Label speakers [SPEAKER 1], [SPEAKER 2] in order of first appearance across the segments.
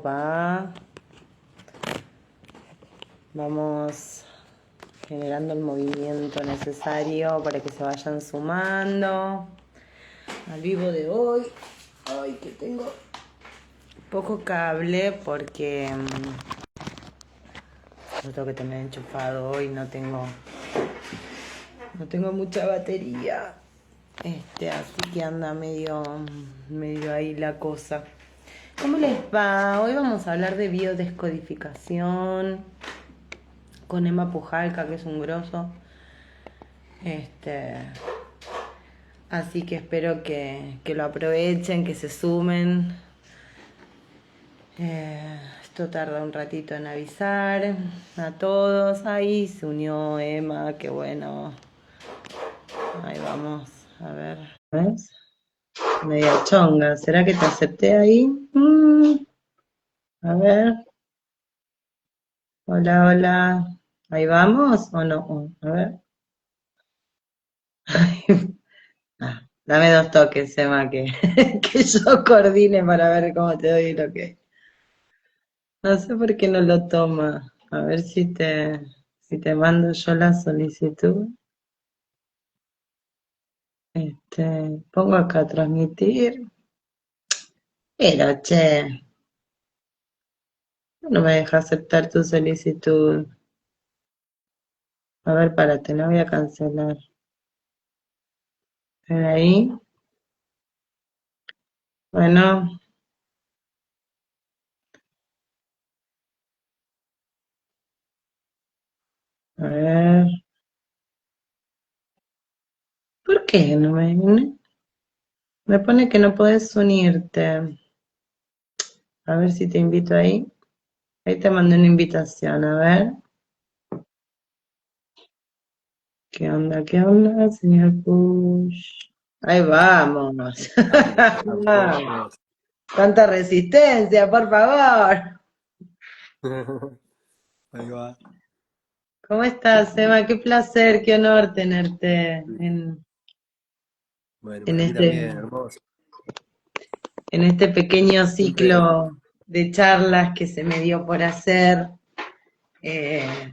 [SPEAKER 1] Va. Vamos generando el movimiento necesario para que se vayan sumando al vivo de hoy. Ay, que tengo poco cable porque lo tengo que tener enchufado hoy, no tengo mucha batería. Así que anda medio ahí la cosa. ¿Cómo les va? Hoy vamos a hablar de biodescodificación con Emma Pujalka, que es un grosso. Así que espero que lo aprovechen, que se sumen. Esto tarda un ratito en avisar a todos. Ahí se unió Emma, qué bueno. Ahí vamos, a ver. ¿Ves? Media chonga. ¿Será que te acepté ahí? A ver. Hola, hola. ¿Ahí vamos o no? A ver. Dame 2 toques, Emma, que, que yo coordine para ver cómo te doy lo que. No sé por qué no lo toma. A ver si te mando yo la solicitud. Pongo acá transmitir. Pero, che, no me deja aceptar tu solicitud. A ver, párate, la voy a cancelar. ¿Ven ahí? Bueno, a ver. ¿Por qué no me pone que no podés unirte? A ver si te invito ahí. Ahí te mandé una invitación, a ver. ¿Qué onda, señor Push? Ahí vamos.
[SPEAKER 2] Vamos.
[SPEAKER 1] Cuánta resistencia, por favor.
[SPEAKER 2] Ahí va.
[SPEAKER 1] ¿Cómo estás, Emma? Qué placer, qué honor tenerte
[SPEAKER 2] Bueno,
[SPEAKER 1] en
[SPEAKER 2] para mí
[SPEAKER 1] este,
[SPEAKER 2] también, hermoso.
[SPEAKER 1] en este pequeño
[SPEAKER 2] Siempre,
[SPEAKER 1] ciclo de charlas que se me dio por hacer. Eh,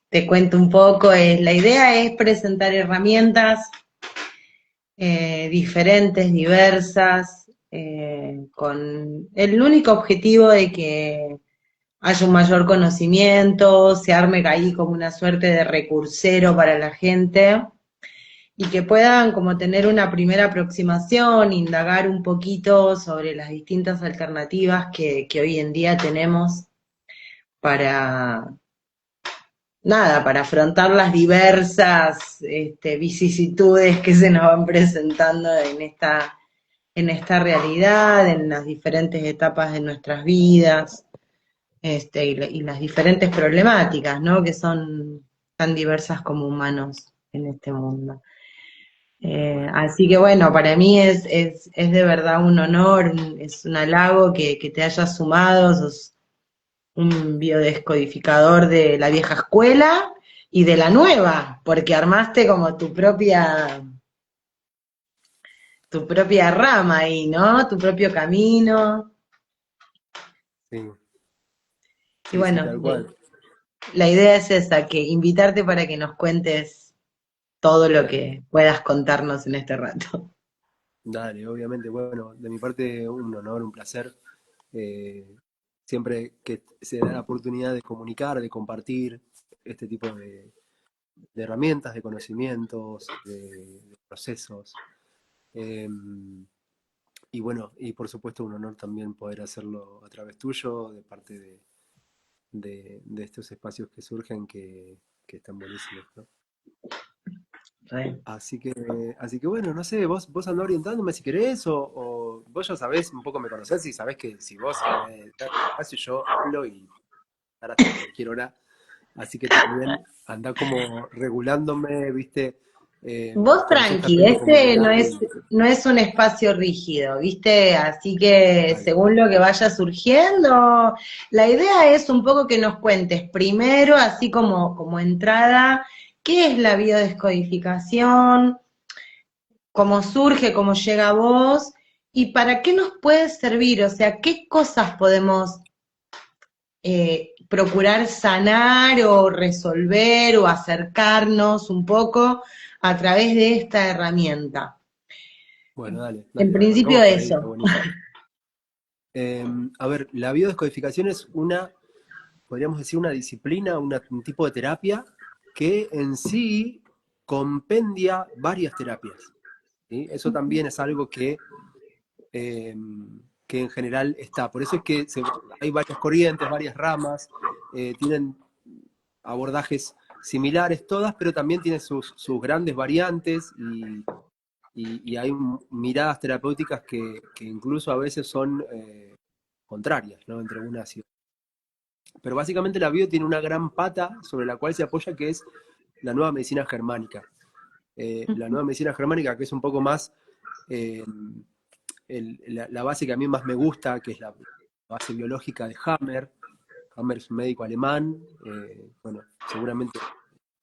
[SPEAKER 1] Te cuento un poco. La idea es presentar herramientas diferentes, diversas, con el único objetivo de que haya un mayor conocimiento, se arme ahí como una suerte de recursero para la gente y que puedan como tener una primera aproximación, indagar un poquito sobre las distintas alternativas que hoy en día tenemos para, nada, para afrontar las diversas vicisitudes que se nos van presentando en esta realidad, en las diferentes etapas de nuestras vidas, y las diferentes problemáticas, ¿no? Que son tan diversas como humanos en este mundo.
[SPEAKER 2] bueno,
[SPEAKER 1] Así que bueno, para mí es de verdad un honor, es un halago que te hayas sumado, sos un biodescodificador de la vieja escuela y de la nueva, porque armaste como tu propia rama ahí, ¿no? Tu propio camino.
[SPEAKER 2] sí,
[SPEAKER 1] Y
[SPEAKER 2] sí, sí,
[SPEAKER 1] bueno,
[SPEAKER 2] tal cual.
[SPEAKER 1] la idea es esa, que invitarte para que nos cuentes todo lo
[SPEAKER 2] Dale,
[SPEAKER 1] que puedas contarnos en este rato.
[SPEAKER 2] dale, obviamente. Bueno, de mi parte, un honor, un placer. Eh, Siempre que se da la oportunidad de comunicar, de compartir este tipo de herramientas, de conocimientos, de procesos. Eh, y bueno, y por supuesto un honor también poder hacerlo a través tuyo, de parte de estos espacios que surgen que están buenísimos, ¿no?
[SPEAKER 1] Re.
[SPEAKER 2] Así que bueno, no sé, vos andá orientándome si querés, o vos ya sabés, un poco me conocés y sabés que si vos me das espacio yo hablo y estar hasta cualquier hora. Así que también andá como regulándome, viste,
[SPEAKER 1] Vos
[SPEAKER 2] con esta
[SPEAKER 1] tranqui,
[SPEAKER 2] atento
[SPEAKER 1] este no
[SPEAKER 2] comunidad
[SPEAKER 1] es,
[SPEAKER 2] y
[SPEAKER 1] no es un espacio rígido, ¿viste? Así que
[SPEAKER 2] dale,
[SPEAKER 1] según lo que vaya surgiendo, la idea es un poco que nos cuentes primero, así como entrada, qué es la biodescodificación, cómo surge, cómo llega a vos y para qué nos puede servir, o sea, qué cosas podemos procurar sanar o resolver o acercarnos un poco a través de esta herramienta.
[SPEAKER 2] Bueno, dale,
[SPEAKER 1] En
[SPEAKER 2] dale,
[SPEAKER 1] principio
[SPEAKER 2] arrancamos por ahí, está
[SPEAKER 1] eso.
[SPEAKER 2] buenísimo. A ver, la biodescodificación es podríamos decir, una disciplina, un tipo de terapia que en sí compendia varias terapias. ¿Sí? Eso también es algo eh, que en general está. Por eso es que hay varias corrientes, varias ramas, tienen abordajes similares todas, pero también tienen sus grandes variantes y hay miradas terapéuticas que incluso a veces son contrarias, ¿no? Entre unas y otras. Pero básicamente la bio tiene una gran pata sobre la cual se apoya, que es la nueva medicina germánica. La nueva medicina germánica, que es un poco más eh, la base que a mí más me gusta, que es la base biológica de Hammer. Hammer es un médico alemán, bueno, seguramente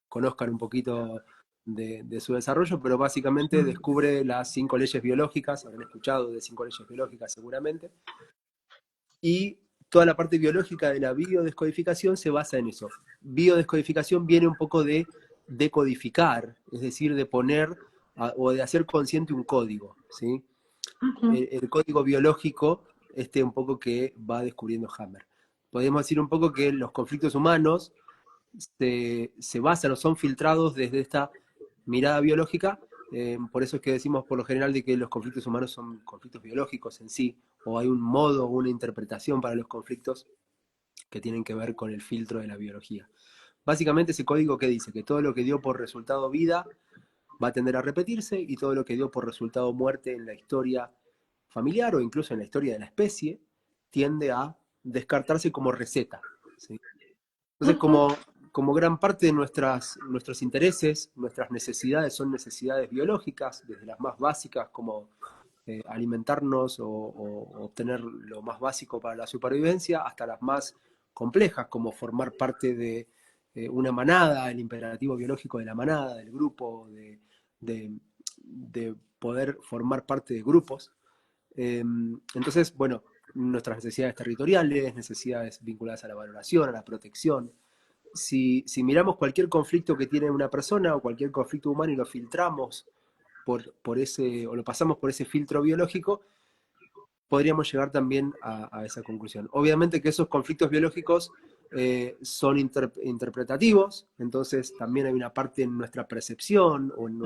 [SPEAKER 2] conozcan un poquito de su desarrollo, pero básicamente descubre las 5 leyes biológicas, habrán escuchado de 5 leyes biológicas seguramente, y toda la parte biológica de la biodescodificación se basa en eso. Biodescodificación viene un poco de decodificar, es decir, de poner o de hacer consciente un código, ¿sí? El código biológico, un poco que va descubriendo Hammer. Podemos decir un poco que los conflictos humanos se basan o son filtrados desde esta mirada biológica. Por eso es que decimos por lo general de que los conflictos humanos son conflictos biológicos en sí, o hay un modo, una interpretación para los conflictos que tienen que ver con el filtro de la biología. Básicamente ese código que dice que todo lo que dio por resultado vida va a tender a repetirse y todo lo que dio por resultado muerte en la historia familiar o incluso en la historia de la especie tiende a descartarse como receta. ¿Sí? Entonces, como gran parte de nuestros intereses, nuestras necesidades son necesidades biológicas, desde las más básicas como alimentarnos o obtener lo más básico para la supervivencia, hasta las más complejas como formar parte de una manada, el imperativo biológico de la manada, del grupo, de, de poder formar parte de grupos. Entonces, bueno, nuestras necesidades territoriales, necesidades vinculadas a la valoración, a la protección. Si miramos cualquier conflicto que tiene una persona o cualquier conflicto humano y lo filtramos por ese, o lo pasamos por ese filtro biológico, podríamos llegar también a esa conclusión. Obviamente que esos conflictos biológicos son interpretativos, entonces también hay una parte en nuestra percepción o en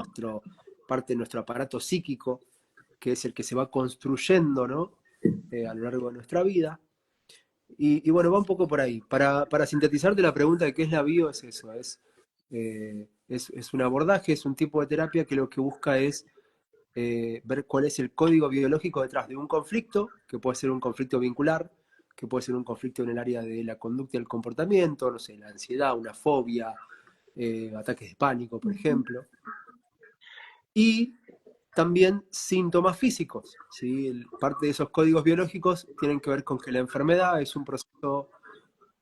[SPEAKER 2] parte de nuestro aparato psíquico, que es el que se va construyendo, ¿no? A lo largo de nuestra vida. Y bueno, va un poco por ahí. Para sintetizarte la pregunta de qué es la bio, es eso, es un abordaje, es un tipo de terapia que lo que busca es ver cuál es el código biológico detrás de un conflicto, que puede ser un conflicto vincular, que puede ser un conflicto en el área de la conducta y el comportamiento, no sé, la ansiedad, una fobia, ataques de pánico, por ejemplo. Y también síntomas físicos, ¿sí? Parte de esos códigos biológicos tienen que ver con que la enfermedad es un proceso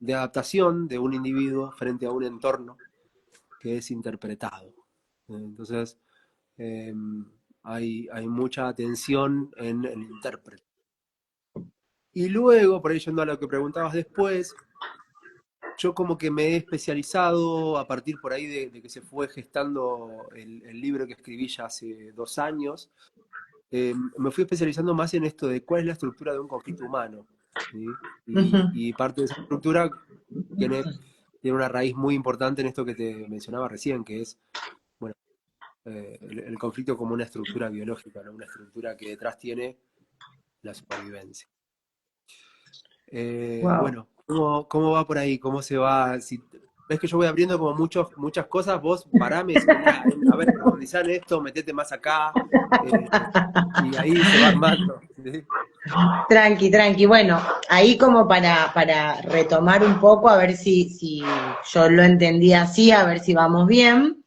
[SPEAKER 2] de adaptación de un individuo frente a un entorno que es interpretado. Entonces, eh, hay mucha atención en el intérprete. Y luego, por ahí yendo a lo que preguntabas después, yo como que me he especializado a partir por ahí de que se fue gestando el libro que escribí ya hace 2 años, me fui especializando más en esto de cuál es la estructura de un conflicto humano. ¿Sí? Y parte de esa estructura tiene, tiene una raíz muy importante en esto que te mencionaba recién, que es bueno, el conflicto como una estructura biológica, ¿no? Una estructura que detrás tiene la supervivencia.
[SPEAKER 1] Wow.
[SPEAKER 2] Bueno, ¿cómo va por ahí? ¿Cómo se va? Si ves que yo voy abriendo como muchas cosas, vos parame y decime, mirá, a ver, profundizar en esto, metete más acá, eh, y ahí se va armando. ¿Sí?
[SPEAKER 1] Tranqui, tranqui. Bueno, ahí como para retomar un poco, a ver si yo lo entendí así, a ver si vamos bien.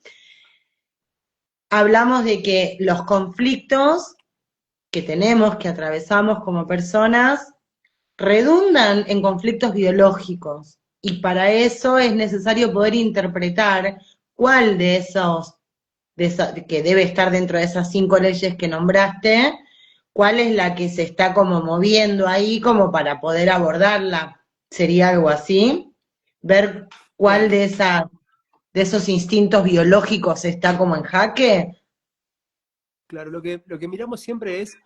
[SPEAKER 1] Hablamos de que los conflictos que tenemos, que atravesamos como personas, redundan en conflictos biológicos. Y para eso es necesario poder interpretar cuál de esos, que debe estar dentro de esas 5 leyes que nombraste, cuál es la que se está como moviendo ahí como para poder abordarla sería algo así, ver cuál
[SPEAKER 2] Claro,
[SPEAKER 1] de esos instintos biológicos está como en jaque.
[SPEAKER 2] claro, lo que miramos siempre es,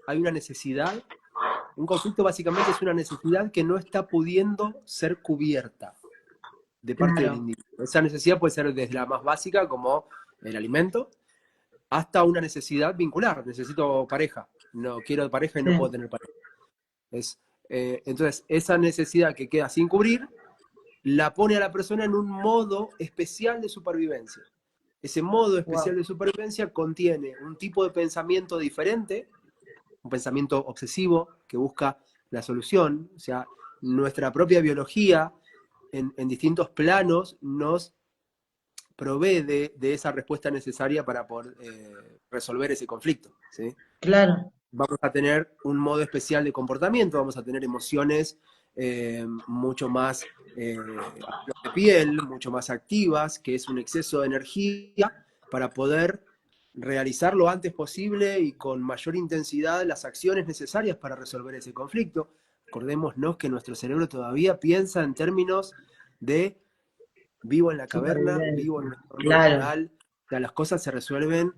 [SPEAKER 2] hay una necesidad, un conflicto básicamente es una necesidad que no está pudiendo ser cubierta de parte del
[SPEAKER 1] Claro,
[SPEAKER 2] individuo. Esa necesidad puede ser desde la más básica, como el alimento, hasta una necesidad vincular. Necesito pareja, no quiero pareja y no puedo
[SPEAKER 1] sí,
[SPEAKER 2] tener pareja. Es, entonces, esa necesidad que queda sin cubrir, la pone a la persona en un modo especial de supervivencia. Ese modo especial
[SPEAKER 1] wow,
[SPEAKER 2] de supervivencia contiene un tipo de pensamiento diferente, un pensamiento obsesivo que busca la solución, o sea, nuestra propia biología en distintos planos nos provee de esa respuesta necesaria para poder resolver ese conflicto. ¿Sí?
[SPEAKER 1] claro,
[SPEAKER 2] Vamos a tener un modo especial de comportamiento, vamos a tener emociones mucho más a flor de piel, mucho más activas, que es un exceso de energía para poder realizar lo antes posible y con mayor intensidad las acciones necesarias para resolver ese conflicto. Acordémonos que nuestro cerebro todavía piensa en términos de vivo en la caverna, vivo en un
[SPEAKER 1] supervivencia,
[SPEAKER 2] entorno
[SPEAKER 1] claro,
[SPEAKER 2] natural. O sea, las cosas se resuelven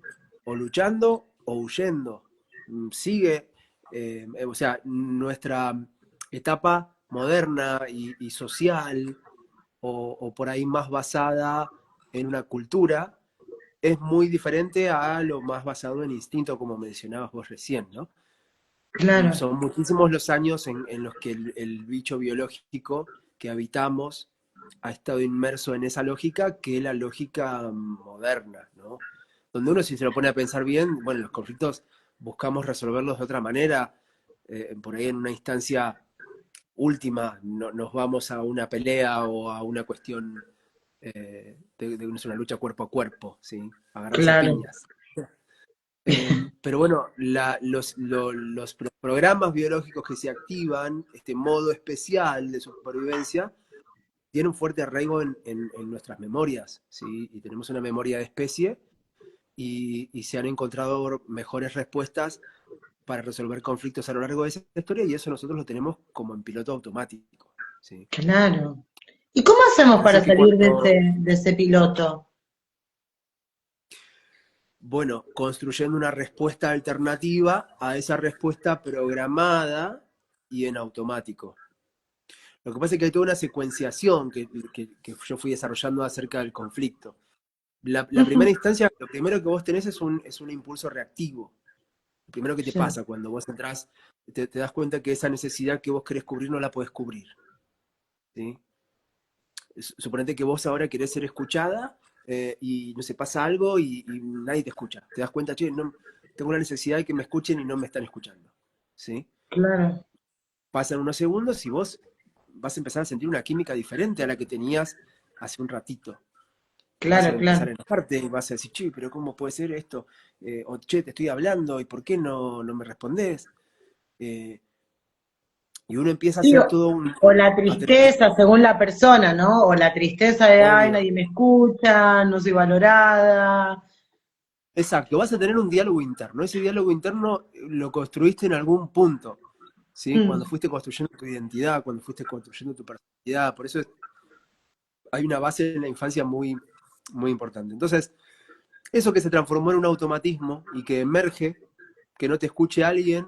[SPEAKER 2] o luchando o huyendo. Sigue, o sea, nuestra etapa moderna y social, o por ahí más basada en una cultura, es muy diferente a lo más basado en instinto, como mencionabas vos recién, ¿no?
[SPEAKER 1] claro,
[SPEAKER 2] Son muchísimos los años en los que el bicho biológico que habitamos ha estado inmerso en esa lógica que es la lógica moderna, ¿no? Donde uno, si se lo pone a pensar bien, bueno, los conflictos buscamos resolverlos de otra manera, por ahí en una instancia última nos vamos a una pelea o a una cuestión de una lucha cuerpo a cuerpo, ¿sí? Agarrarse a
[SPEAKER 1] claro,
[SPEAKER 2] piñas. Pero bueno, los programas biológicos que se activan, este modo especial de supervivencia, tiene un fuerte arraigo en nuestras memorias, ¿sí? Y tenemos una memoria de especie y se han encontrado mejores respuestas para resolver conflictos a lo largo de esa historia y eso nosotros lo tenemos como en piloto automático, ¿sí?
[SPEAKER 1] claro. ¿Y cómo hacemos
[SPEAKER 2] Así
[SPEAKER 1] para
[SPEAKER 2] que
[SPEAKER 1] salir
[SPEAKER 2] cuando,
[SPEAKER 1] de ese piloto?
[SPEAKER 2] bueno, construyendo una respuesta alternativa a esa respuesta programada y en automático. Lo que pasa es que hay toda una secuenciación que yo fui desarrollando acerca del conflicto. La
[SPEAKER 1] Ujú,
[SPEAKER 2] primera instancia, lo primero que vos tenés es un impulso reactivo. Lo primero que te
[SPEAKER 1] sí,
[SPEAKER 2] pasa cuando vos entrás, te das cuenta que esa necesidad que vos querés cubrir no la podés cubrir. ¿Sí? Suponete que vos ahora querés ser escuchada y no sé, pasa algo y nadie te escucha. Te das cuenta, che, no, tengo una necesidad de que me escuchen y no me están escuchando. ¿Sí?
[SPEAKER 1] claro,
[SPEAKER 2] Pasan unos segundos y vos vas a empezar a sentir una química diferente a la que tenías hace un ratito. Vas a
[SPEAKER 1] claro,
[SPEAKER 2] empezar
[SPEAKER 1] claro,
[SPEAKER 2] a enojarte y vas a decir, che, pero ¿cómo puede ser esto? O che, te estoy hablando y ¿por qué no me respondés? Eh, y uno empieza a
[SPEAKER 1] sí,
[SPEAKER 2] hacer todo un...
[SPEAKER 1] o la
[SPEAKER 2] a tener-
[SPEAKER 1] tristeza según la persona, ¿no? O la tristeza de, ay,
[SPEAKER 2] obvio.
[SPEAKER 1] nadie me escucha, no soy valorada.
[SPEAKER 2] Exacto, vas a tener un diálogo interno. Ese diálogo interno lo construiste en algún punto, ¿sí?
[SPEAKER 1] Mm,
[SPEAKER 2] Cuando fuiste construyendo tu identidad, cuando fuiste construyendo tu personalidad. Por eso hay una base en la infancia muy, muy importante. Entonces, eso que se transformó en un automatismo y que emerge, que no te escuche alguien,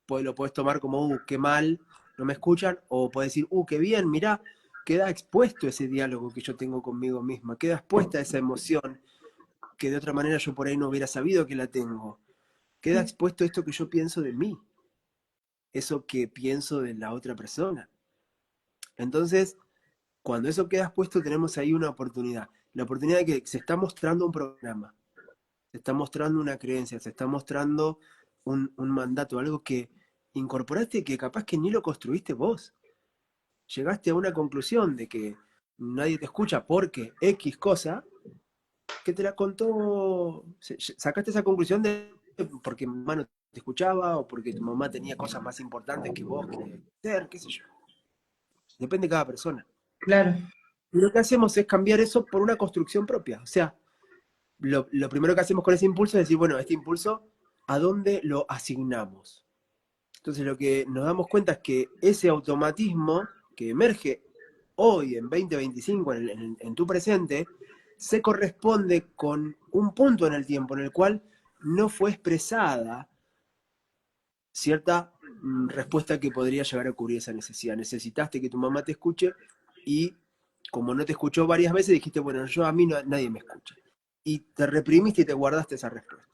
[SPEAKER 2] pues lo puedes tomar como, qué mal, no me escuchan, o puedes decir, qué bien, mirá, queda expuesto ese diálogo que yo tengo conmigo misma, queda expuesta esa emoción que de otra manera yo por ahí no hubiera sabido que la tengo, queda expuesto esto que yo pienso de mí, eso que pienso de la otra persona. Entonces, cuando eso queda expuesto, tenemos ahí una oportunidad. La oportunidad de que se está mostrando un programa, se está mostrando una creencia, se está mostrando un mandato, algo que incorporaste que capaz que ni lo construiste vos. Llegaste a una conclusión de que nadie te escucha porque X cosa, que te la contó, sacaste esa conclusión de porque mi mamá no te escuchaba o porque tu mamá tenía cosas más importantes que vos que hacer, qué sé yo. Depende de cada persona.
[SPEAKER 1] claro,
[SPEAKER 2] Y lo que hacemos es cambiar eso por una construcción propia. O sea, lo primero que hacemos con ese impulso es decir, bueno, este impulso, ¿a dónde lo asignamos? Entonces lo que nos damos cuenta es que ese automatismo que emerge hoy, en 2025, en tu presente, se corresponde con un punto en el tiempo en el cual no fue expresada cierta respuesta que podría llegar a cubrir esa necesidad. Necesitaste que tu mamá te escuche y como no te escuchó varias veces, dijiste, bueno, yo a mí nadie me escucha. Y te reprimiste y te guardaste esa respuesta.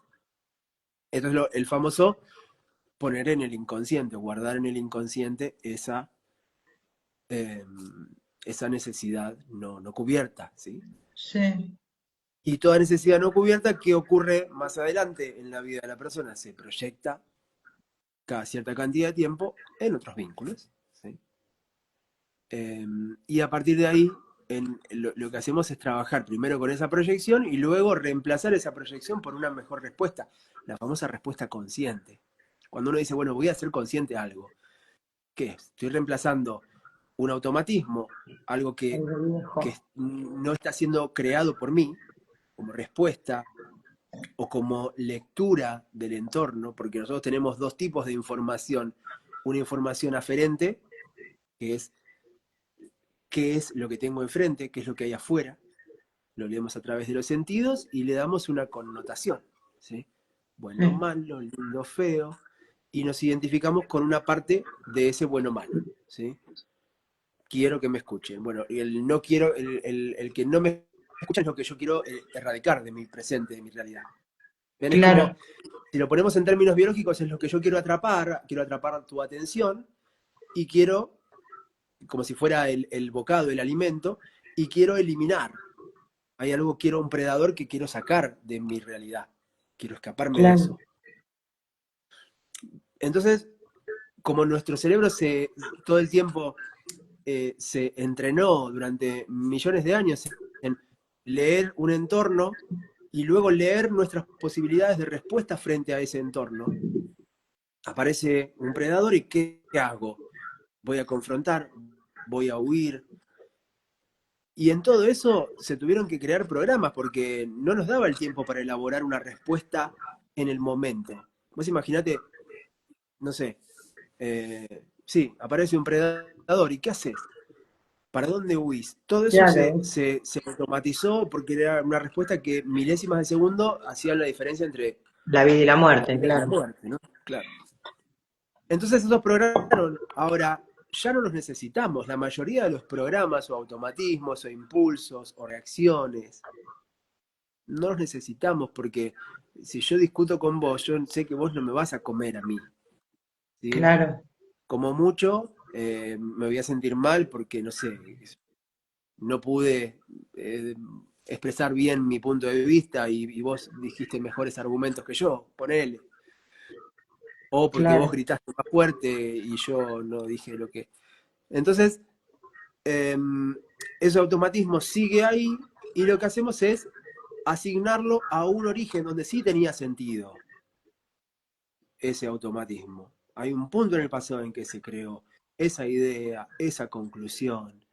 [SPEAKER 2] Esto es el famoso poner en el inconsciente, guardar en el inconsciente eh, esa necesidad no cubierta, ¿sí?
[SPEAKER 1] Sí,
[SPEAKER 2] Y toda necesidad no cubierta, ¿qué ocurre más adelante en la vida de la persona? Se proyecta cada cierta cantidad de tiempo en otros vínculos, ¿sí? Y a partir de ahí, lo que hacemos es trabajar primero con esa proyección y luego reemplazar esa proyección por una mejor respuesta, la famosa respuesta consciente. Cuando uno dice, bueno, voy a ser consciente de algo, ¿qué es? Estoy reemplazando un automatismo, algo
[SPEAKER 1] algo
[SPEAKER 2] que
[SPEAKER 1] viejo.
[SPEAKER 2] no está siendo creado por mí, como respuesta o como lectura del entorno, porque nosotros tenemos dos tipos de información. Una información aferente, que es qué es lo que tengo enfrente, qué es lo que hay afuera, lo leemos a través de los sentidos y le damos una connotación, ¿sí? Bueno,
[SPEAKER 1] Sí,
[SPEAKER 2] malo, lindo, feo, y nos identificamos con una parte de ese bueno, malo, ¿sí? Quiero que me escuchen. Bueno, y el no quiero, el que no me escucha es lo que yo quiero erradicar de mi presente, de mi realidad. Bien, es como,
[SPEAKER 1] claro,
[SPEAKER 2] si lo ponemos en términos biológicos, es lo que yo quiero atrapar tu atención y quiero, como si fuera el bocado, el alimento, y quiero eliminar. Hay algo, quiero un predador que quiero sacar de mi realidad. Quiero escaparme de
[SPEAKER 1] claro,
[SPEAKER 2] eso. Entonces, como nuestro cerebro todo el tiempo se entrenó durante millones de años en leer un entorno y luego leer nuestras posibilidades de respuesta frente a ese entorno, aparece un predador y ¿qué hago? Voy a confrontar, voy a huir. Y en todo eso se tuvieron que crear programas porque no nos daba el tiempo para elaborar una respuesta en el momento. Vos imaginate, no sé, sí, aparece un predador y ¿qué haces? ¿Para dónde huís? Todo eso
[SPEAKER 1] claro.
[SPEAKER 2] se automatizó porque era una respuesta que milésimas de segundo hacían la diferencia entre
[SPEAKER 1] La vida y la
[SPEAKER 2] la
[SPEAKER 1] muerte,
[SPEAKER 2] vida y la
[SPEAKER 1] claro.
[SPEAKER 2] muerte, ¿no? Claro. Entonces esos programas, ahora ya no los necesitamos. La mayoría de los programas o automatismos o impulsos o reacciones no los necesitamos porque si yo discuto con vos, yo sé que vos no me vas a comer a mí, ¿sí?
[SPEAKER 1] Claro,
[SPEAKER 2] Como mucho me voy a sentir mal porque, no sé, no pude expresar bien mi punto de vista y vos dijiste mejores argumentos que yo, ponele. O porque vos
[SPEAKER 1] claro,
[SPEAKER 2] gritaste más fuerte y yo no dije lo que... Entonces, eh, ese automatismo sigue ahí y lo que hacemos es asignarlo a un origen donde sí tenía sentido ese automatismo. Hay un punto en el pasado en que se creó esa idea, esa conclusión.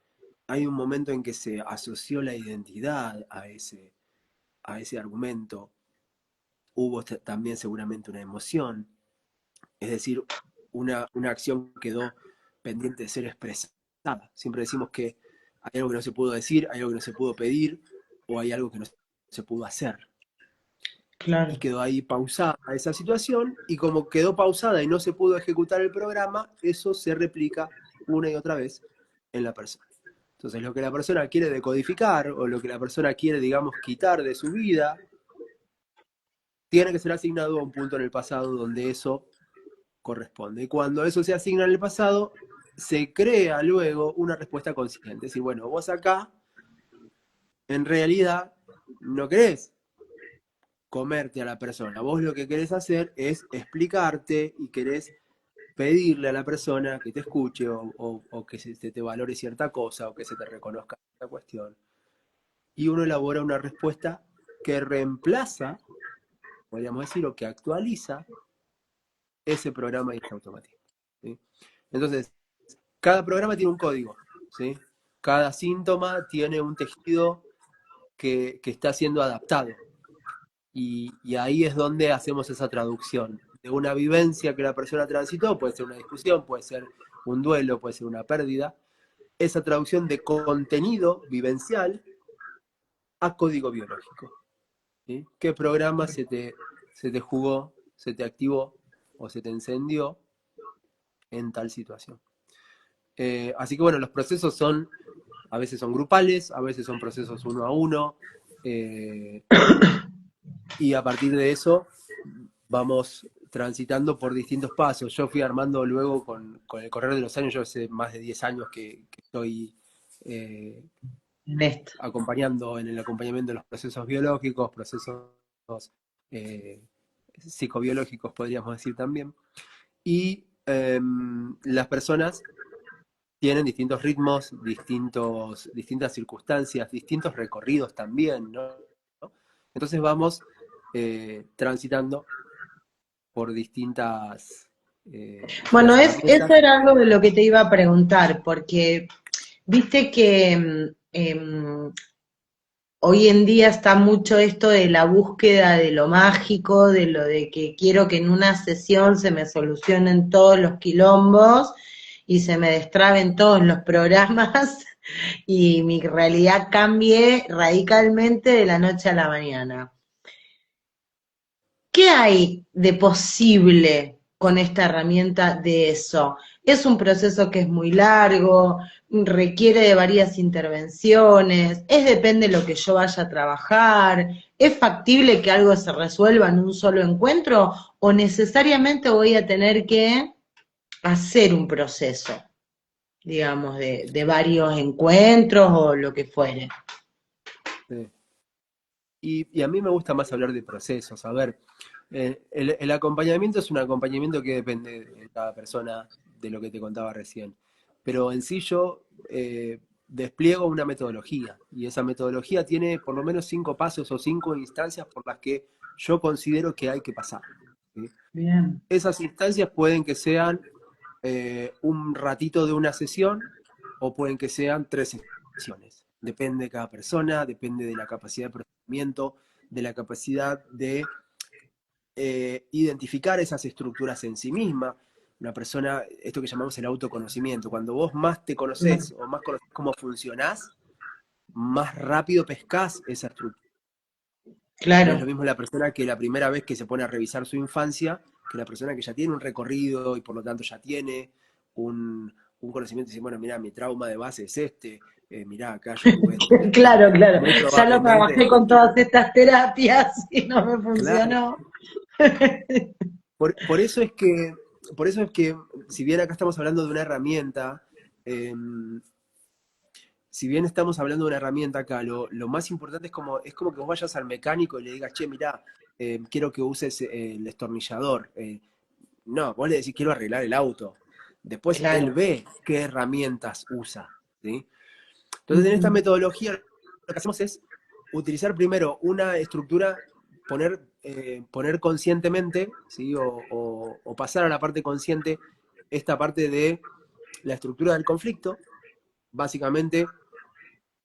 [SPEAKER 2] Hay un momento en que se asoció la identidad a ese argumento. Hubo también seguramente una emoción, es decir, una acción quedó pendiente de ser expresada. Siempre decimos que hay algo que no se pudo decir, hay algo que no se pudo pedir o hay algo que no se pudo hacer. Y
[SPEAKER 1] claro,
[SPEAKER 2] quedó ahí pausada esa situación y como quedó pausada y no se pudo ejecutar el programa, eso se replica una y otra vez en la persona. Entonces lo que la persona quiere decodificar o lo que la persona quiere, digamos, quitar de su vida, tiene que ser asignado a un punto en el pasado donde eso corresponde. Y cuando eso se asigna en el pasado, se crea luego una respuesta consciente. Es decir, bueno, vos acá en realidad no querés comerte a la persona. Vos lo que querés hacer es explicarte y querés pedirle a la persona que te escuche o que se te valore cierta cosa o que se te reconozca cierta cuestión. Y uno elabora una respuesta que reemplaza, podríamos decir, o que actualiza ese programa y ese automatismo, ¿sí? Entonces, cada programa tiene un código, ¿sí? Cada síntoma tiene un tejido que está siendo adaptado. Y ahí es donde hacemos esa traducción de una vivencia que la persona transitó, puede ser una discusión, puede ser un duelo, puede ser una pérdida, esa traducción de contenido vivencial a código biológico. ¿Sí? ¿Qué programa se te jugó, se te activó o se te encendió en tal situación? Así que bueno, los procesos a veces son grupales, a veces son procesos uno a uno, y a partir de eso vamos transitando por distintos pasos. Yo fui armando luego con el correr de los años, yo hace más de 10 años que estoy eh,
[SPEAKER 1] En esto.
[SPEAKER 2] acompañando en el acompañamiento de los procesos biológicos, procesos eh, psicobiológicos, podríamos decir también. Y las personas tienen distintos ritmos, distintas circunstancias, distintos recorridos también, ¿no? Entonces vamos transitando por
[SPEAKER 1] Bueno,
[SPEAKER 2] distintas
[SPEAKER 1] eso
[SPEAKER 2] herramientas.
[SPEAKER 1] era algo de lo que te iba a preguntar, porque viste que hoy en día está mucho esto de la búsqueda de lo mágico, de lo de que quiero que en una sesión se me solucionen todos los quilombos y se me destraben todos los programas y mi realidad cambie radicalmente de la noche a la mañana. ¿Qué hay de posible con esta herramienta de eso? Es un proceso que es muy largo, requiere de varias intervenciones, depende de lo que yo vaya a trabajar, ¿es factible que algo se resuelva en un solo encuentro o necesariamente voy a tener que hacer un proceso, digamos, de varios encuentros o lo que fuere?
[SPEAKER 2] Sí. Y a mí me gusta más hablar de procesos. A ver, el acompañamiento es un acompañamiento que depende de cada persona, de lo que te contaba recién. Pero en sí yo despliego una metodología y esa metodología tiene por lo menos 5 pasos o 5 instancias por las que yo considero que hay que pasar. ¿Sí?
[SPEAKER 1] Bien.
[SPEAKER 2] Esas instancias pueden que sean un ratito de una sesión o pueden que sean 3 sesiones. Depende de cada persona, depende de la capacidad de procesamiento, de la capacidad de identificar esas estructuras en sí misma. Una persona, esto que llamamos el autoconocimiento, cuando vos más te conoces o más conoces cómo funcionás, más rápido pescás esa estructura. No es lo
[SPEAKER 1] Claro.
[SPEAKER 2] mismo la persona que la primera vez que se pone a revisar su infancia, que la persona que ya tiene un recorrido y por lo tanto ya tiene un conocimiento y dice, bueno, mira, mi trauma de base es este, mirá, acá yo tuve esto.
[SPEAKER 1] Claro, claro.
[SPEAKER 2] Muy
[SPEAKER 1] Ya lo
[SPEAKER 2] probablemente,
[SPEAKER 1] trabajé con todas estas terapias y no me
[SPEAKER 2] claro.
[SPEAKER 1] funcionó.
[SPEAKER 2] Por eso es que, si bien acá estamos hablando de una herramienta, eh, si bien estamos hablando de una herramienta acá, lo más importante es como que vos vayas al mecánico y le digas, che, mirá, quiero que uses el destornillador. No, vos le decís, quiero arreglar el auto. Después él
[SPEAKER 1] Claro.
[SPEAKER 2] ve qué herramientas usa, ¿sí? Entonces, en esta
[SPEAKER 1] Ujú.
[SPEAKER 2] metodología, lo que hacemos es utilizar primero una estructura, poner conscientemente, ¿sí? O pasar a la parte consciente esta parte de la estructura del conflicto, básicamente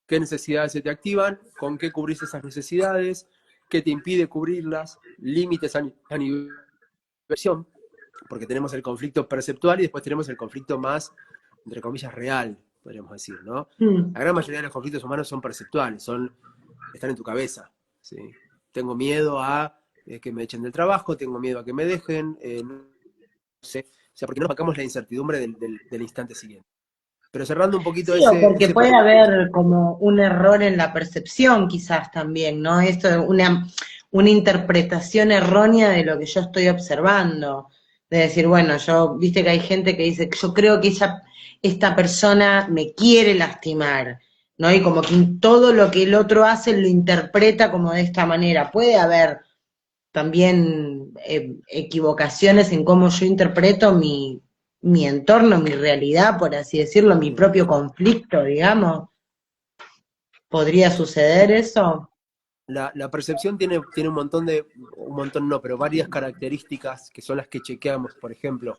[SPEAKER 2] qué necesidades se te activan, con qué cubrís esas necesidades, qué te impide cubrirlas, límites a nivel de versión, porque tenemos el conflicto perceptual y después tenemos el conflicto más, entre comillas, real, podríamos decir, ¿no?
[SPEAKER 1] Mm.
[SPEAKER 2] La gran mayoría de los conflictos humanos son perceptuales, están en tu cabeza, ¿sí? Tengo miedo a que me echen del trabajo, tengo miedo a que me dejen, no sé, o sea, porque no nos sacamos la incertidumbre del instante siguiente. Pero cerrando un poquito
[SPEAKER 1] Sí, o porque
[SPEAKER 2] ese
[SPEAKER 1] puede
[SPEAKER 2] paréntesis,
[SPEAKER 1] haber como un error en la percepción quizás también, ¿no? Esto es una interpretación errónea de lo que yo estoy observando. De decir, bueno, viste que hay gente que dice, yo creo que esta persona me quiere lastimar, ¿no? Y como que todo lo que el otro hace lo interpreta como de esta manera. Puede haber también equivocaciones en cómo yo interpreto mi entorno, mi realidad, por así decirlo, mi
[SPEAKER 2] sí.
[SPEAKER 1] propio conflicto, digamos. ¿Podría suceder eso?
[SPEAKER 2] La percepción tiene un montón no, pero varias características que son las que chequeamos. Por ejemplo,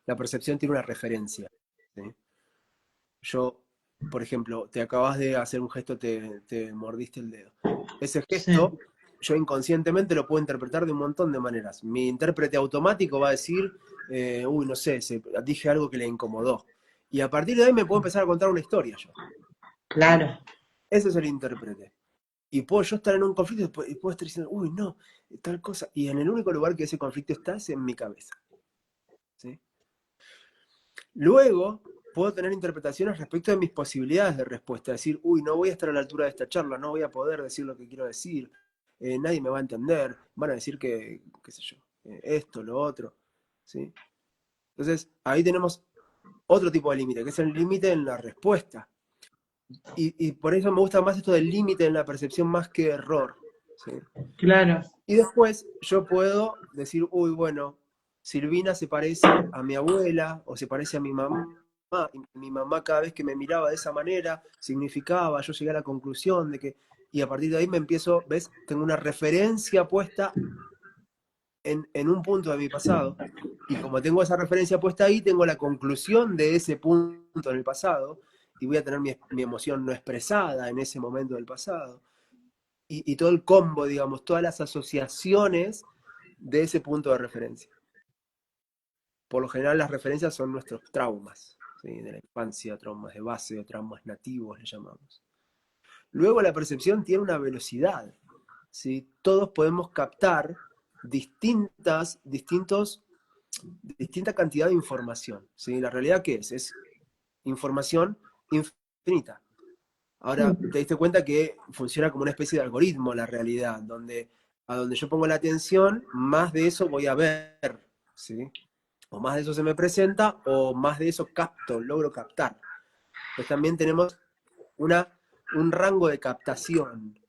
[SPEAKER 2] la percepción tiene una referencia, ¿sí? Yo, por ejemplo, te acabas de hacer un gesto, te mordiste el dedo. Ese
[SPEAKER 1] Sí.
[SPEAKER 2] gesto, yo inconscientemente lo puedo interpretar de un montón de maneras. Mi intérprete automático va a decir, uy, no sé, dije algo que le incomodó. Y a partir de ahí me puedo empezar a contar una historia yo. ¿Sí?
[SPEAKER 1] Claro,
[SPEAKER 2] Ese es el intérprete. Y puedo yo estar en un conflicto y puedo estar diciendo, uy, no, tal cosa. Y en el único lugar que ese conflicto está es en mi cabeza. ¿Sí? Luego puedo tener interpretaciones respecto de mis posibilidades de respuesta. Decir, uy, no voy a estar a la altura de esta charla, no voy a poder decir lo que quiero decir, nadie me va a entender, van a decir que, qué sé yo, esto, lo otro. ¿Sí? Entonces, ahí tenemos otro tipo de límite, que es el límite en la respuesta. Y por eso me gusta más esto del límite en la percepción más que error. ¿Sí?
[SPEAKER 1] claro.
[SPEAKER 2] Y después yo puedo decir, uy, bueno, Silvina se parece a mi abuela o se parece a mi mamá. Y mi mamá cada vez que me miraba de esa manera significaba, yo llegué a la conclusión de que, y a partir de ahí me empiezo, ¿ves? Tengo una referencia puesta en un punto de mi pasado. Y como tengo esa referencia puesta ahí, tengo la conclusión de ese punto en el pasado y voy a tener mi emoción no expresada en ese momento del pasado. Y todo el combo, digamos, todas las asociaciones de ese punto de referencia. Por lo general las referencias son nuestros traumas, ¿sí? De la infancia, traumas de base o traumas nativos, le llamamos. Luego la percepción tiene una velocidad, ¿sí? Todos podemos captar distinta cantidad de información, ¿sí? La realidad, ¿qué es? Es información infinita. Ahora, te diste cuenta que funciona como una especie de algoritmo la realidad, donde a donde yo pongo la atención, más de eso voy a ver, ¿sí? O más de eso se me presenta, o más de eso capto, logro captar. Pues también tenemos una, un rango de captación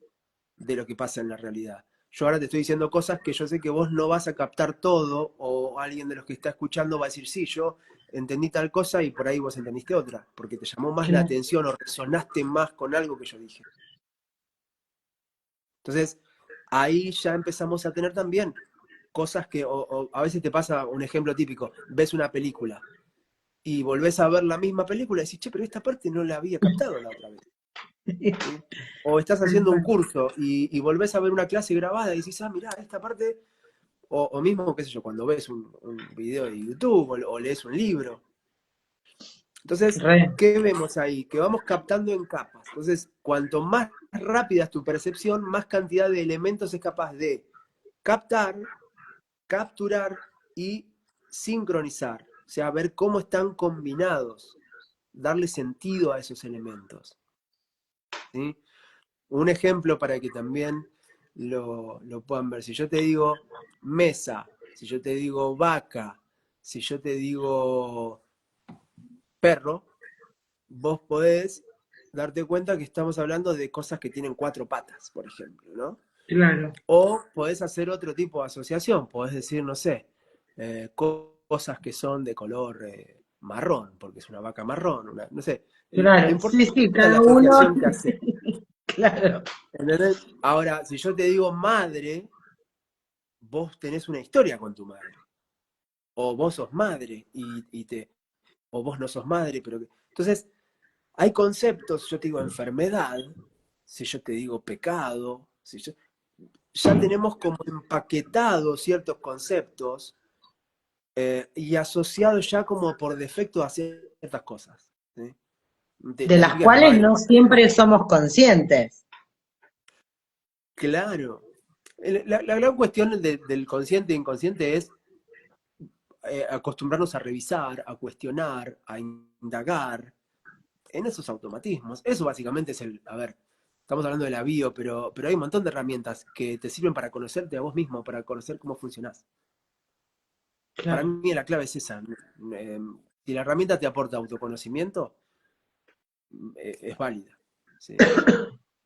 [SPEAKER 2] de lo que pasa en la realidad. Yo ahora te estoy diciendo cosas que yo sé que vos no vas a captar todo, o alguien de los que está escuchando va a decir, sí, yo entendí tal cosa y por ahí vos entendiste otra, porque te llamó más la
[SPEAKER 1] Claro.
[SPEAKER 2] atención o resonaste más con algo que yo dije. Entonces, ahí ya empezamos a tener también cosas que, o a veces te pasa un ejemplo típico, ves una película y volvés a ver la misma película y decís, che, pero esta parte no la había captado la otra vez. ¿Sí? O estás haciendo un curso y volvés a ver una clase grabada y decís, ah, mirá, esta parte, o mismo, qué sé yo, cuando ves un video de YouTube o lees un libro. Entonces,
[SPEAKER 1] Re,
[SPEAKER 2] ¿qué vemos ahí? Que vamos captando en capas. Entonces, cuanto más rápida es tu percepción, más cantidad de elementos es capaz de captar, capturar y sincronizar. O sea, ver cómo están combinados, darle sentido a esos elementos. ¿Sí? Un ejemplo para que también lo puedan ver. Si yo te digo mesa, si yo te digo vaca, si yo te digo perro, vos podés darte cuenta que estamos hablando de cosas que tienen cuatro patas, por ejemplo, ¿no?
[SPEAKER 1] claro.
[SPEAKER 2] O podés hacer otro tipo de asociación, podés decir, no sé, cosas que son de color marrón, porque es una vaca marrón, no sé, no
[SPEAKER 1] Claro,
[SPEAKER 2] importa
[SPEAKER 1] sí, sí,
[SPEAKER 2] la
[SPEAKER 1] cada uno,
[SPEAKER 2] asociación que hace.
[SPEAKER 1] claro,
[SPEAKER 2] ¿Entendés? Ahora, si yo te digo madre, vos tenés una historia con tu madre. O vos sos madre o vos no sos madre, pero entonces hay conceptos, yo te digo enfermedad, si yo te digo pecado, ya tenemos como empaquetados ciertos conceptos y asociados ya como por defecto a ciertas cosas. ¿Sí?
[SPEAKER 1] de
[SPEAKER 2] La
[SPEAKER 1] las
[SPEAKER 2] típica
[SPEAKER 1] cuales no siempre somos conscientes.
[SPEAKER 2] claro. La gran cuestión del consciente e inconsciente es acostumbrarnos a revisar, a cuestionar, a indagar en esos automatismos. Eso básicamente es a ver, estamos hablando de la bio, pero hay un montón de herramientas que te sirven para conocerte a vos mismo, para conocer cómo funcionás. Para
[SPEAKER 1] Claro,
[SPEAKER 2] mí la clave es esa. Si la herramienta te aporta autoconocimiento, es válida. ¿Sí? Eh,